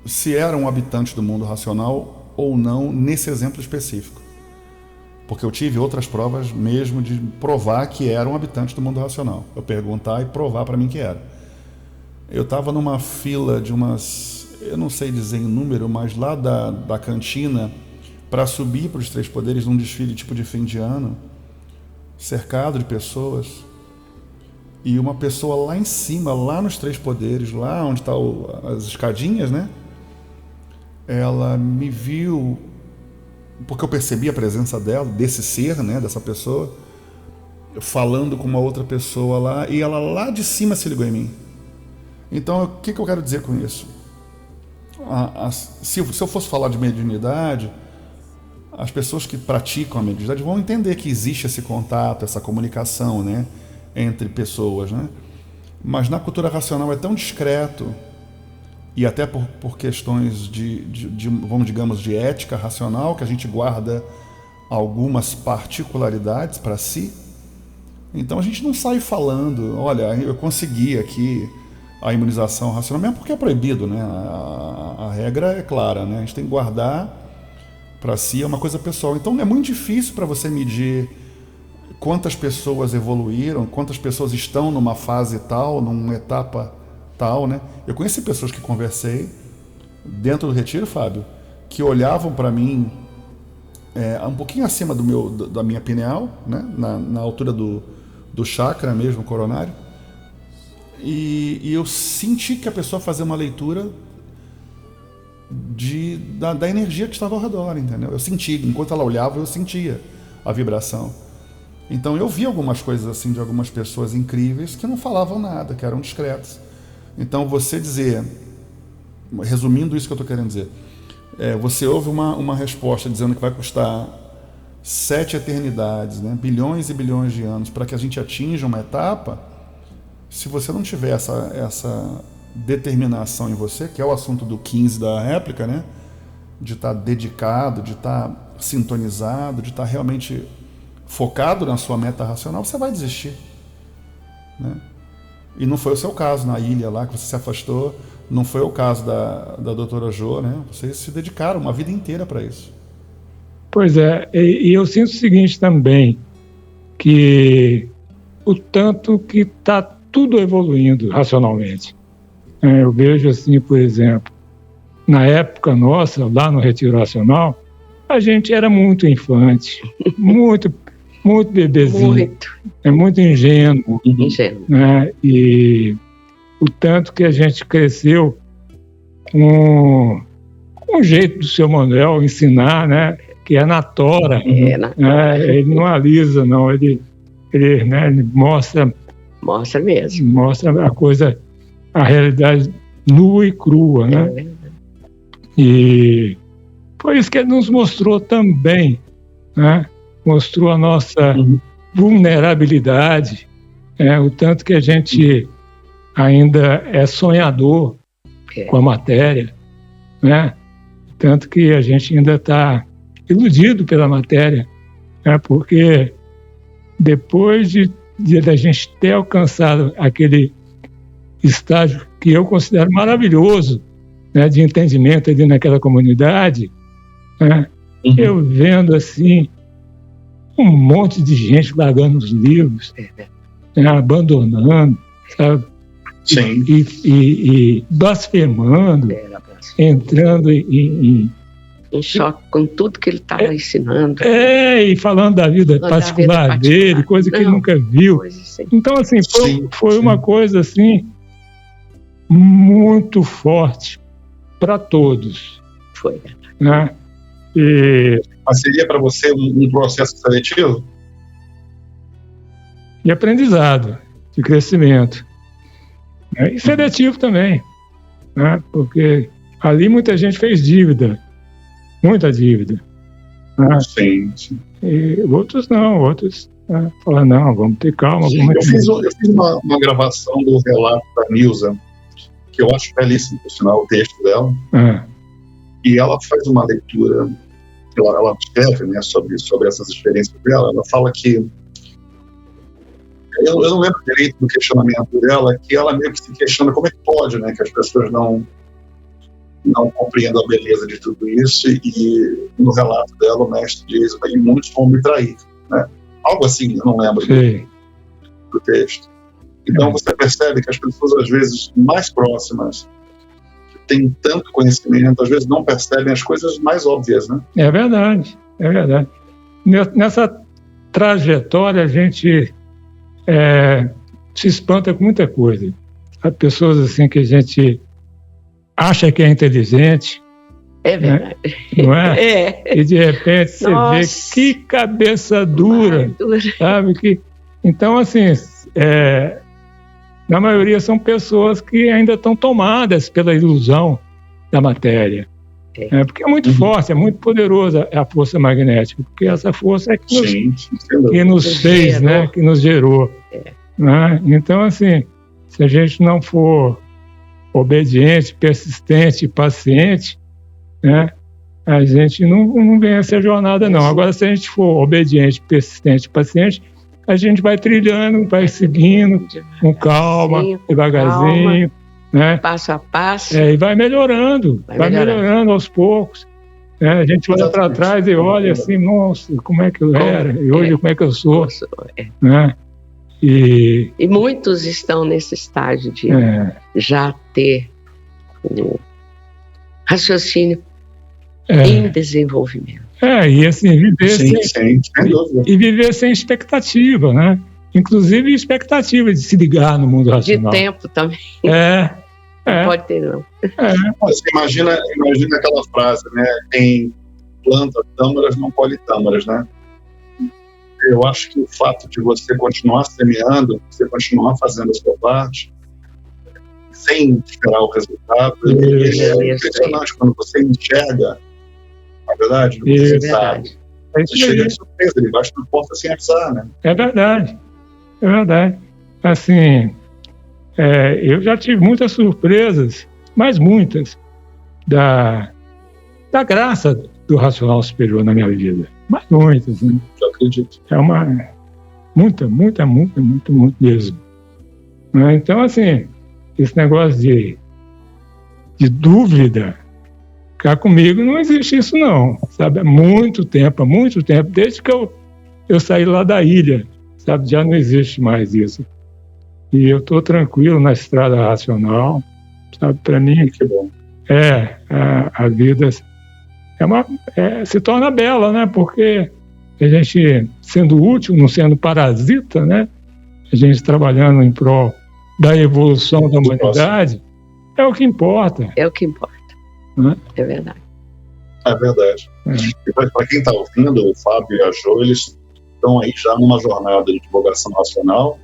se era um habitante do mundo racional ou não nesse exemplo específico, porque eu tive outras provas mesmo de provar que era um habitante do mundo racional. Eu perguntar e provar para mim que era. Eu estava numa fila de umas, eu não sei dizer em número, mas lá da cantina, para subir para os Três Poderes num desfile tipo de fim de ano, cercado de pessoas, e uma pessoa lá em cima, lá nos Três Poderes, lá onde estão as escadinhas, né? Ela me viu, porque eu percebi a presença dela, desse ser, né, dessa pessoa, falando com uma outra pessoa lá, e ela lá de cima se ligou em mim. Então, o que eu quero dizer com isso? Se eu fosse falar de mediunidade, as pessoas que praticam a mediunidade vão entender que existe esse contato, essa comunicação, né, entre pessoas, né? Mas na cultura racional é tão discreto, e até por questões digamos, de ética racional, que a gente guarda algumas particularidades para si. Então a gente não sai falando, olha, eu consegui aqui a imunização racional, mesmo porque é proibido, né? A regra é clara, né? A gente tem que guardar para si é uma coisa pessoal. Então é muito difícil para você medir quantas pessoas evoluíram, quantas pessoas estão numa fase tal, numa etapa tal, né? Eu conheci pessoas que conversei dentro do retiro, Fábio, que olhavam para mim um pouquinho acima da minha pineal, né? Na altura do chakra mesmo, coronário, e eu senti que a pessoa fazia uma leitura da energia que estava ao redor, entendeu? Eu senti, enquanto ela olhava, eu sentia a vibração. Então eu vi algumas coisas assim de algumas pessoas incríveis que não falavam nada, que eram discretas. Então você dizer, resumindo isso que eu estou querendo dizer, você ouve uma resposta dizendo que vai custar 7 eternidades, né, bilhões e bilhões de anos para que a gente atinja uma etapa. Se você não tiver essa determinação em você, que é o assunto do 15 da réplica, né, de estar dedicado, de estar sintonizado, de estar realmente focado na sua meta racional, você vai desistir, né? E não foi o seu caso na ilha lá, que você se afastou, não foi o caso da doutora Jo, né? Vocês se dedicaram uma vida inteira para isso. Pois é, e eu sinto o seguinte também, que o tanto que está tudo evoluindo racionalmente. Eu vejo assim, por exemplo, na época nossa, lá no Retiro Racional, a gente era muito infante, muito bebezinho, muito ingênuo, né? E o tanto que a gente cresceu com o jeito do seu Manuel ensinar, né? Que é na tora, ele não alisa, não, ele mostra mesmo, mostra a coisa, a realidade nua e crua, né? E foi isso que ele nos mostrou também, né? Mostrou a nossa vulnerabilidade, o tanto que a gente ainda é sonhador com a matéria, né? Tanto que a gente ainda está iludido pela matéria, né? Porque depois da gente ter alcançado aquele estágio que eu considero maravilhoso, né, de entendimento ali naquela comunidade, né? Eu vendo assim um monte de gente largando os livros, abandonando, sabe? Sim. E blasfemando, entrando em choque com tudo que ele estava ensinando. E falando da vida particular dele, coisa que ele nunca viu. Então, assim, foi uma coisa assim muito forte para todos. Foi. Né? Mas seria para você um processo seletivo? De aprendizado, de crescimento. E seletivo também, né? Porque ali muita gente fez dívida, muita dívida. Né? Sim. E outros não, falaram, não, vamos ter calma. Eu fiz uma gravação do relato da Nilza, que eu acho belíssimo, por sinal, o texto dela. E ela faz uma leitura, ela escreve, né, sobre essas experiências dela. Ela fala que, eu não lembro direito do questionamento dela, que ela meio que se questiona como é que pode, né, que as pessoas não compreendam a beleza de tudo isso, e no relato dela o mestre diz, e muitos vão me trair, né? Algo assim, eu não lembro do texto. Então você percebe que as pessoas, às vezes, mais próximas, que têm tanto conhecimento, às vezes não percebem as coisas mais óbvias, né? É verdade. Nessa trajetória, a gente se espanta com muita coisa. Há pessoas assim que a gente acha que é inteligente. É verdade. Né? Não é? E de repente você vê que cabeça dura, sabe? Então, assim, na maioria são pessoas que ainda estão tomadas pela ilusão da matéria. Porque é muito forte, é muito poderosa a força magnética, porque essa força é que nos fez, né? Que nos gerou. Né? Então, assim, se a gente não for obediente, persistente, paciente, né, a gente não vence a jornada, não. Agora, se a gente for obediente, persistente, paciente, a gente vai trilhando, vai seguindo com calma, devagarzinho, né? Passo a passo. E vai melhorando, vai melhorando aos poucos. A gente olha para trás e olha assim, nossa, como é que eu era? E hoje como é que eu sou? Né? E muitos estão nesse estágio de já ter o raciocínio em desenvolvimento. E assim, viver sem expectativa, né? Inclusive expectativa de se ligar no mundo racional. De tempo também. Não pode ter, não. Você imagina aquela frase, né? Quem planta tâmaras não colhe tâmaras, né? Eu acho que o fato de você continuar semeando, você continuar fazendo a sua parte, sem esperar o resultado, é impressionante quando você enxerga, na verdade, o resultado. Você chega de surpresa, ele bate na porta sem avisar, né? É verdade. Assim, eu já tive muitas surpresas, mas muitas, da graça do racional superior na minha vida. Mas muitas, né? Eu acredito. Muito mesmo. Então, assim, esse negócio de dúvida, cá comigo não existe isso não, sabe? Há muito tempo, desde que eu saí lá da ilha, sabe? Já não existe mais isso. E eu estou tranquilo na estrada racional, sabe? Para mim, que bom. A vida se torna bela, né? Porque a gente sendo útil, não sendo parasita, né? A gente trabalhando em prol da evolução da humanidade, é o que importa. É o que importa. Né? É verdade. É verdade. E para quem está ouvindo, o Fábio e a Jo, eles estão aí já numa jornada de divulgação nacional,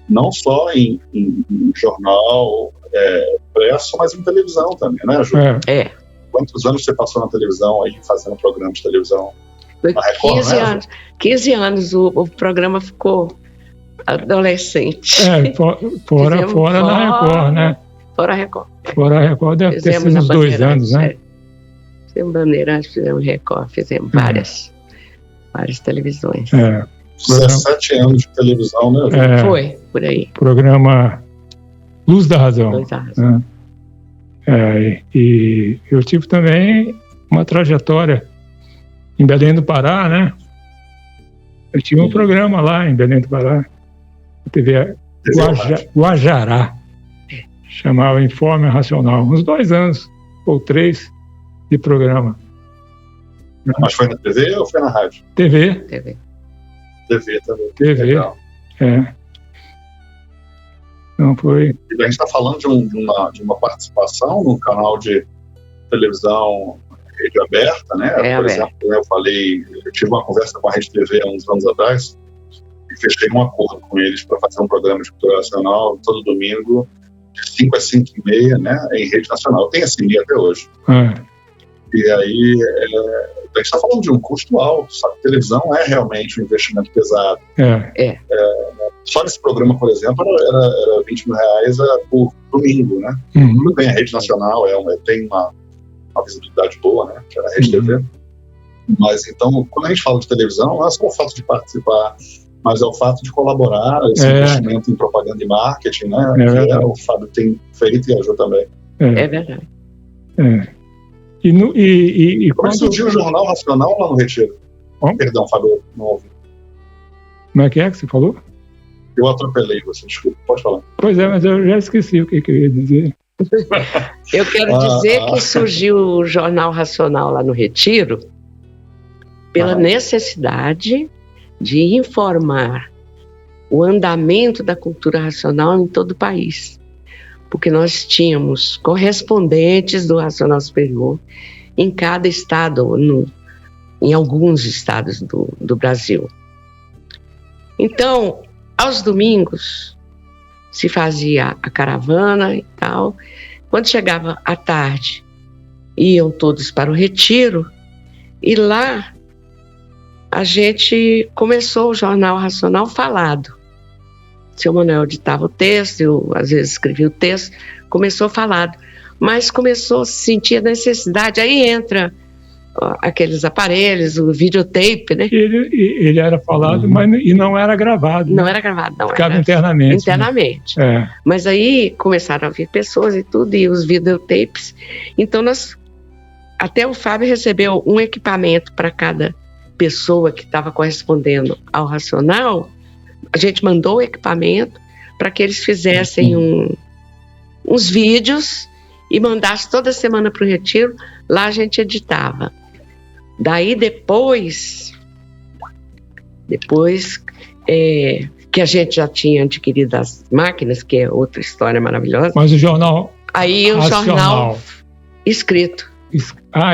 não só em jornal impresso, mas em televisão também, né, Jo? Quantos anos você passou na televisão aí, fazendo programa de televisão? Foi 15 anos o programa ficou adolescente. Fora na Record, né? Fora a Record. Fora a Record deve ter sido uns 2 anos, né? Fizemos Bandeirantes, fizemos Record, fizemos várias televisões. 17 anos de televisão, né? Foi, por aí. Programa Luz da Razão. Luz da Razão. E eu tive também uma trajetória em Belém do Pará, né? Eu tive um programa lá em Belém do Pará, a TV Guajará, chamava Informe Racional, uns 2 anos ou 3 de programa. Mas foi na TV ou foi na rádio? TV também. TV. Não foi. E a gente está falando de uma participação no canal de televisão Rede Aberta, né? Por exemplo, eu tive uma conversa com a Rede TV há uns anos atrás e fechei um acordo com eles para fazer um programa de cultura nacional todo domingo, de 5 às 5h30, né? Em rede nacional. Tem esse dia até hoje. E aí, a gente está falando de um custo alto, sabe? Televisão é realmente um investimento pesado. Só nesse programa, por exemplo, era R$20 mil por domingo, né? Tudo bem, a rede nacional tem uma visibilidade boa, né? Que era a Rede TV. Mas então, quando a gente fala de televisão, não é só o fato de participar, mas é o fato de colaborar, esse investimento em propaganda e marketing, né? Que o Fábio tem feito e a Jo também. É verdade. Como surgiu o Jornal Racional lá no Retiro? Perdão, Fábio, não ouvi. Como é que você falou? Eu atropelei você, desculpa, pode falar. Pois mas eu já esqueci o que eu ia dizer. Eu quero dizer que surgiu o Jornal Racional lá no Retiro pela necessidade de informar o andamento da cultura racional em todo o país. Porque nós tínhamos correspondentes do Racional Superior em cada estado, em alguns estados do Brasil. Então, aos domingos, se fazia a caravana e tal. Quando chegava à tarde, iam todos para o Retiro, e lá a gente começou o Jornal Racional falado. O seu Manuel ditava o texto, eu às vezes escrevia o texto, começou falado, mas começou a se sentir a necessidade, aí entra aqueles aparelhos, o videotape, né? Ele era falado, mas não era gravado. Não era gravado, não. Ficava internamente. Internamente. Né? Mas aí começaram a vir pessoas e tudo, e os videotapes. Então até o Fábio recebeu um equipamento para cada pessoa que estava correspondendo ao Racional. A gente mandou o equipamento para que eles fizessem uns vídeos e mandassem toda semana para o retiro. Lá a gente editava. Daí depois que a gente já tinha adquirido as máquinas, que é outra história maravilhosa. Mas o jornal... Aí o jornal escrito.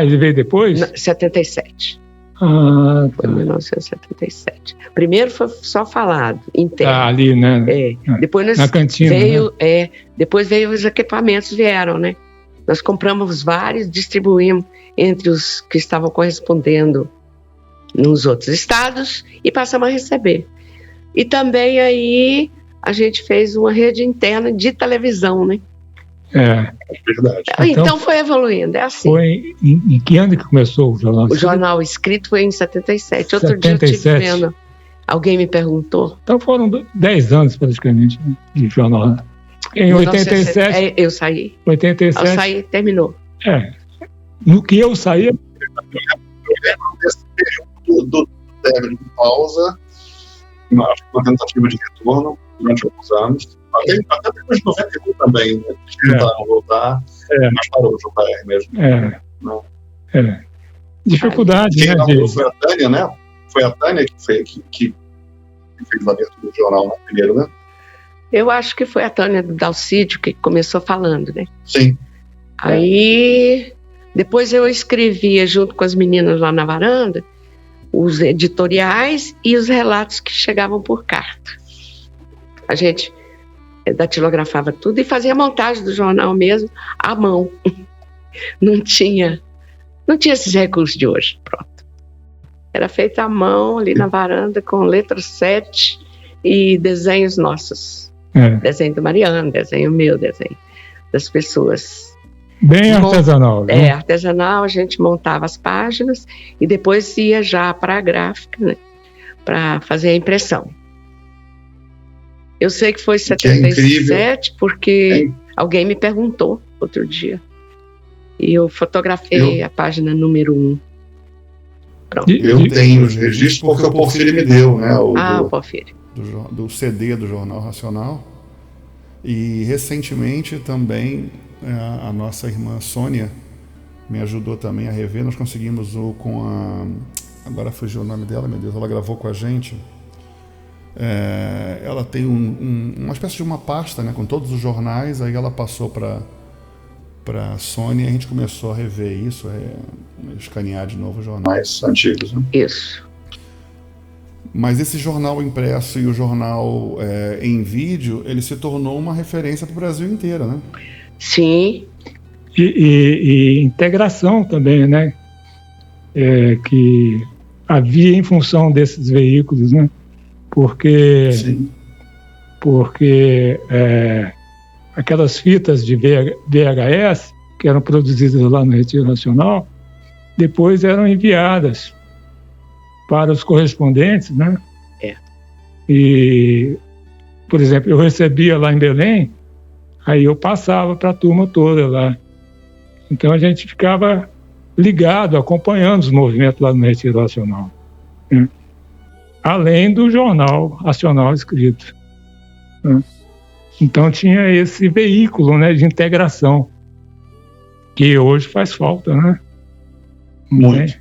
Ele veio depois? 77. Foi em 1977. Primeiro foi só falado, interno. Ali, né? Depois na cantina, veio, né? Depois veio os equipamentos, vieram, né? Nós compramos vários, distribuímos entre os que estavam correspondendo nos outros estados e passamos a receber. E também aí a gente fez uma rede interna de televisão, né? Verdade. Então foi evoluindo, é assim. Foi em que ano que começou o jornal? O jornal escrito foi em 77. Outro 77. Dia eu estive vendo, alguém me perguntou. Então foram 10 anos praticamente, né, de jornal. Né? Em 87... eu saí. 87... Eu saí, terminou. No que eu saí... Eu lembro desse período do término de pausa, uma tentativa de retorno durante alguns anos. Até depois de 91 também, né? Eles tentaram voltar, mas parou o JR mesmo. Dificuldade, né? Foi a Tânia, né? Foi a Tânia que fez a abertura do jornal, né? Primeiro, né? Eu acho que foi a Tânia do Dalcídio que começou falando, né? Sim. Aí, depois eu escrevia junto com as meninas lá na varanda os editoriais e os relatos que chegavam por carta. A gente datilografava tudo e fazia a montagem do jornal mesmo à mão. Não tinha esses recursos de hoje, pronto. Era feito à mão ali na varanda com letra 7 e desenhos nossos. Desenho do Mariano, desenho meu, desenho das pessoas. Bem artesanal. Né? Artesanal, a gente montava as páginas e depois ia já para a gráfica, né, para fazer a impressão. Eu sei que foi 77, porque alguém me perguntou outro dia. E eu fotografei a página número 1. Pronto. Eu tenho os registros porque o Porfírio me deu, né? O Porfírio. Do CD do Jornal Racional. E recentemente também a nossa irmã Sônia me ajudou também a rever. Nós conseguimos agora fugiu o nome dela, meu Deus, ela gravou com a gente. Ela tem uma espécie de uma pasta, né, com todos os jornais. Aí ela passou para a Sônia e a gente começou a rever isso, escanear de novo os jornais antigos, né? Isso. Mas esse jornal impresso e o jornal em vídeo, ele se tornou uma referência para o Brasil inteiro, né? Sim. E integração também, né? Que havia em função desses veículos, né? Porque aquelas fitas de VHS que eram produzidas lá no Retiro Nacional, depois eram enviadas para os correspondentes, né? E, por exemplo, eu recebia lá em Belém, aí eu passava para a turma toda lá. Então a gente ficava ligado, acompanhando os movimentos lá no Retiro Nacional, né? Além do jornal Racional escrito, né? Então tinha esse veículo, né, de integração, que hoje faz falta, né? Muita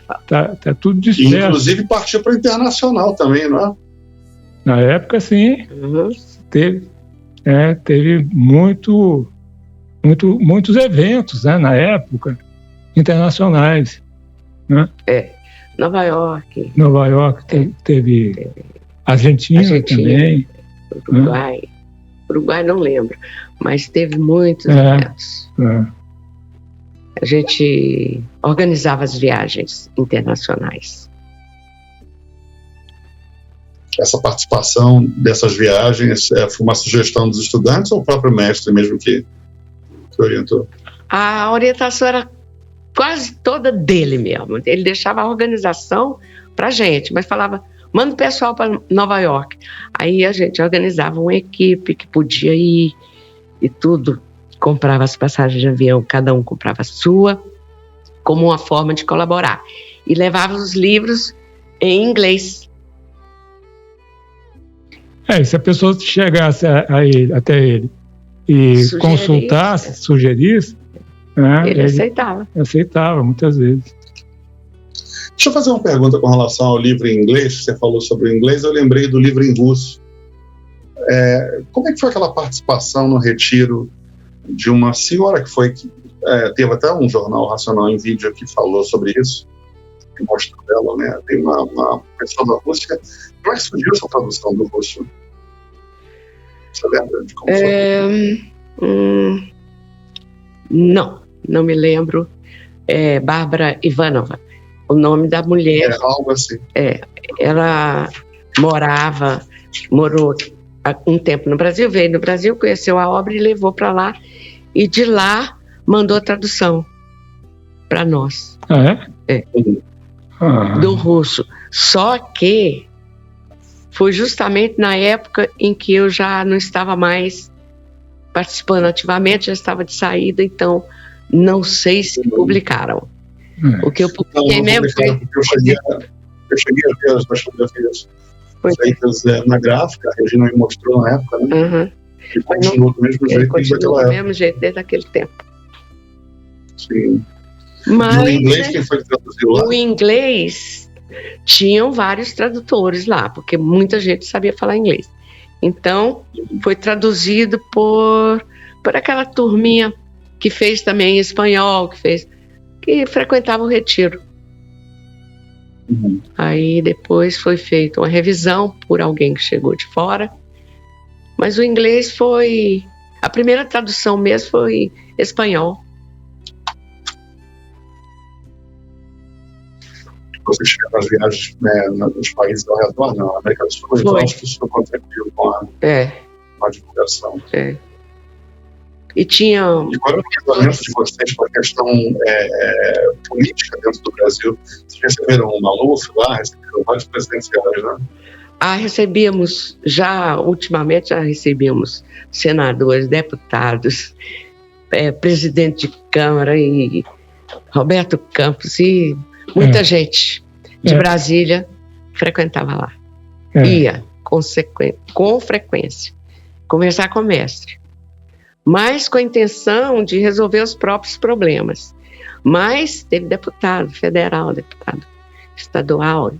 falta. Tá tudo disperso. Inclusive partiu para o internacional também, não é? Na época, sim. Teve muitos eventos, né, na época, internacionais, né? Nova York teve Argentina também. Uruguai. Uruguai não lembro, mas teve muitos eventos. A gente organizava as viagens internacionais. Essa participação dessas viagens foi uma sugestão dos estudantes ou o próprio mestre mesmo que orientou? A orientação era quase toda dele mesmo. Ele deixava a organização para a gente, mas falava, manda o pessoal para Nova York. Aí a gente organizava uma equipe que podia ir e tudo. comprava as passagens de avião, cada um comprava a sua, como uma forma de colaborar. E levava os livros em inglês. Se a pessoa chegasse aí até ele e consultasse, sugerisse, né, ele aceitava. Aceitava, muitas vezes. Deixa eu fazer uma pergunta com relação ao livro em inglês. Você falou sobre o inglês, eu lembrei do livro em russo. Como é que foi aquela participação no retiro de uma senhora que foi... teve até um jornal Racional em Vídeo que falou sobre isso, que mostrou ela, né? Tem uma pessoa da Rússia. Como é que surgiu essa tradução do russo? Você lembra de como foi? Não me lembro. Bárbara Ivanova, o nome da mulher. Algo assim. Ela morou há um tempo no Brasil, veio no Brasil, conheceu a obra e levou para lá. E de lá mandou a tradução para nós. Do russo. Só que foi justamente na época em que eu já não estava mais participando ativamente, já estava de saída, então não sei se publicaram. O que eu publiquei mesmo foi... Eu cheguei a ver as fotografias feitas na gráfica, a Regina me mostrou na época, né? E continuou do mesmo jeito desde aquela época. Do mesmo jeito desde aquele tempo. Sim. Mas, no inglês, quem foi que traduziu lá? O inglês, tinham vários tradutores lá, porque muita gente sabia falar inglês. Então, foi traduzido por aquela turminha que fez também espanhol, que frequentava o retiro. Aí depois foi feita uma revisão por alguém que chegou de fora, mas o inglês foi... A primeira tradução mesmo foi espanhol. Você chega nas viagens, né, nos países ao redor, na América do Sul, eu acho que isso contribuiu com a divulgação. E tinha... E qual era o pensamento de vocês com a questão política dentro do Brasil? Vocês receberam o Maluf lá, receberam vários presidenciais, né? Ultimamente já recebíamos senadores, deputados, presidente de Câmara e Roberto Campos e muita gente de Brasília frequentava lá. Ia com frequência conversar com o mestre, mas com a intenção de resolver os próprios problemas. Mas teve deputado federal, deputado estadual,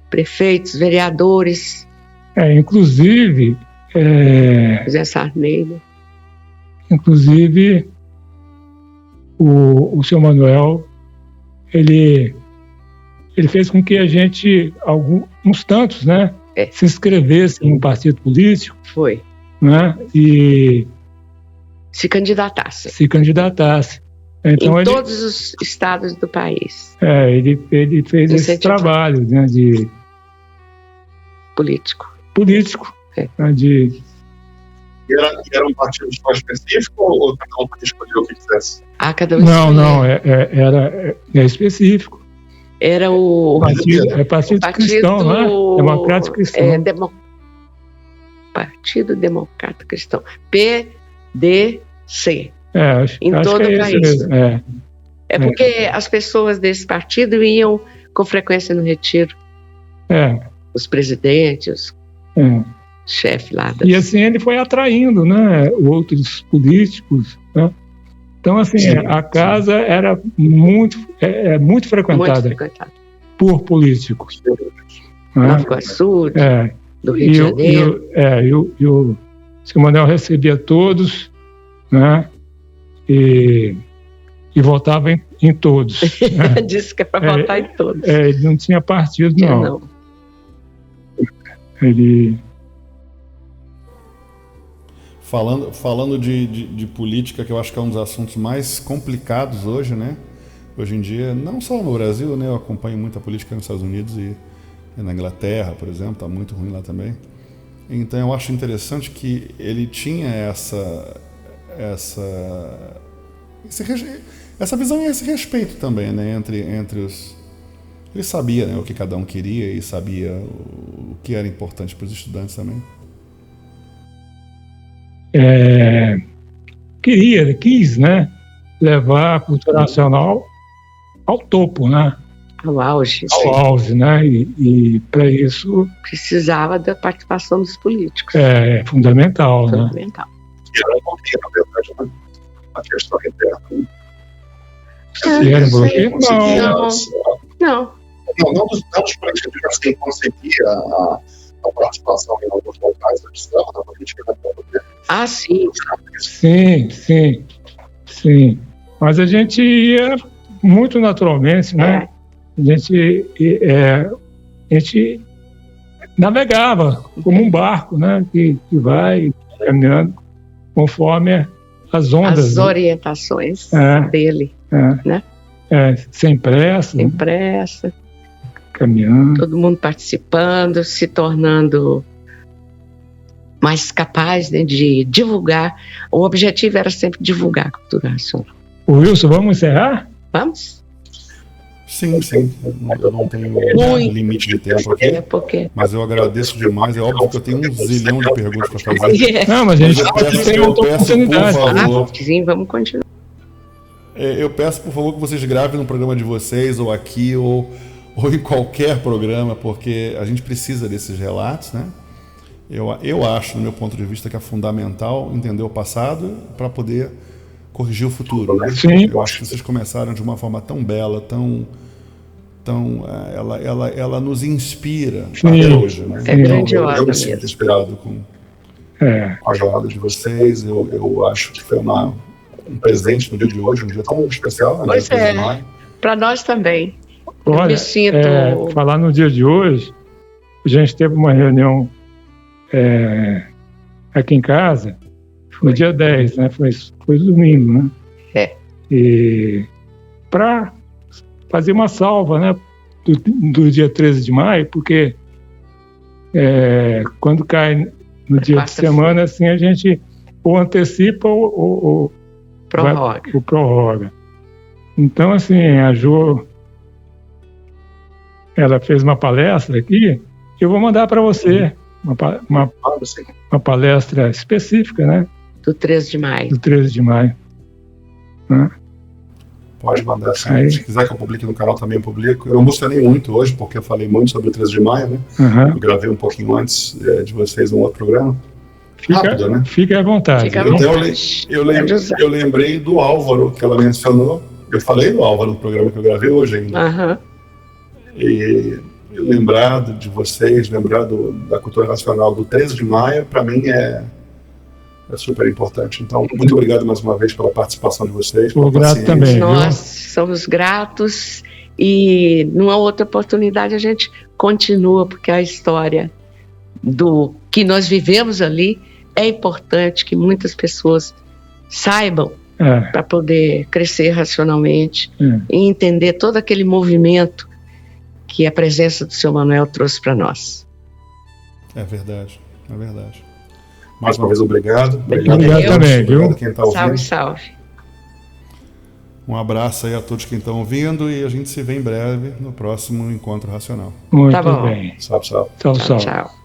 prefeitos, vereadores. Inclusive... José Sarney. Inclusive, o senhor Manuel, ele fez com que a gente, uns tantos, né, se inscrevesse em um partido político. Foi. Né, e se candidatasse. Então, todos os estados do país. Ele fez esse trabalho, né, de político. Né, de... Era um partido só específico ou cada um podia escolher o que quisesse? Cada um Não, era específico. Era o Partido Cristão, né? Democrático Cristão. Partido Democrata Cristão. PDC. Em acho todo que o país. Mesmo. Porque as pessoas desse partido iam com frequência no retiro. Os presidentes, chefe lá. E assim ele foi atraindo, né, outros políticos, né? Então assim, a casa era muito frequentada por políticos. Nova Iguaçu, do Rio de Janeiro. E o seu Manuel recebia todos, né, e votava em todos. Né? Disse que é para votar em todos. Ele não tinha partido, não. Ele... Falando de política, que eu acho que é um dos assuntos mais complicados hoje, né? Hoje em dia, não só no Brasil, né? Eu acompanho muita política nos Estados Unidos e na Inglaterra, por exemplo, está muito ruim lá também. Então eu acho interessante que ele tinha essa visão e esse respeito também, né? Entre os... Ele sabia, né, o que cada um queria e sabia o que era importante para os estudantes também. quis, né, levar a cultura nacional ao topo, né? Ao auge. Ao auge, né? E para isso precisava da participação dos políticos. É fundamental, né? Fundamental. E era um bloqueio, na verdade, né? A questão interna. E era um bloqueio? Não. Não dos políticos, mas quem conseguia a participação em alguns locais da política da República. Ah, sim. Sim. Mas a gente ia muito naturalmente, né? A gente navegava como um barco, né? Que vai caminhando conforme as ondas. As orientações dele, né? Sem pressa. Sem pressa. Caminhando. Todo mundo participando, se tornando mais capaz, né, de divulgar. O objetivo era sempre divulgar a cultura nacional. Wilson, vamos encerrar? Vamos? Sim. Eu não tenho limite de tempo aqui, mas eu agradeço demais. É óbvio que eu tenho um zilhão de perguntas para fazer. Não, mas a gente tem outra oportunidade. Sim, vamos continuar. Eu peço, por favor, que vocês gravem no programa de vocês, ou aqui, ou em qualquer programa, porque a gente precisa desses relatos, né? Eu acho, do meu ponto de vista, que é fundamental entender o passado para poder corrigir o futuro, né? Sim. Eu acho que vocês começaram de uma forma tão bela, ela nos inspira até hoje, né? É grandiosa. Eu me sinto inspirado com a jornada de vocês. Eu acho que foi um presente no dia de hoje, um dia tão especial. Né? Pois para nós também. Olha, eu me sinto... falar no dia de hoje, a gente teve uma reunião aqui em casa, no dia 10, né? Foi domingo, né? E para fazer uma salva, né? Do dia 13 de maio, porque quando cai no dia de semana, assim, a gente ou antecipa ou prorroga. Então, assim, a Jo, ela fez uma palestra aqui, eu vou mandar para você uma palestra específica, né? Do 13 de maio. Do 13 de maio. Né? Pode mandar, sim. Se quiser que eu publique no canal, também eu publico. Eu não emocionei muito hoje, porque eu falei muito sobre o 13 de maio, né? Eu gravei um pouquinho antes de vocês um outro programa. Rápido, né? Fique à vontade. Eu lembrei do Álvaro, que ela mencionou. Eu falei do Álvaro no programa que eu gravei hoje ainda. E lembrar de vocês, lembrar da cultura nacional do 13 de maio, para mim é super importante. Então, muito obrigado mais uma vez pela participação de vocês. Estou grato também. Nós somos gratos e numa outra oportunidade a gente continua, porque a história do que nós vivemos ali é importante que muitas pessoas saibam para poder crescer racionalmente e entender todo aquele movimento que a presença do Sr. Manuel trouxe para nós. É verdade. Mais uma vez, obrigado. Obrigado também, viu? Obrigado quem tá ouvindo. Salve. Um abraço aí a todos que estão ouvindo e a gente se vê em breve no próximo Encontro Racional. Muito bem. Salve. Tchau.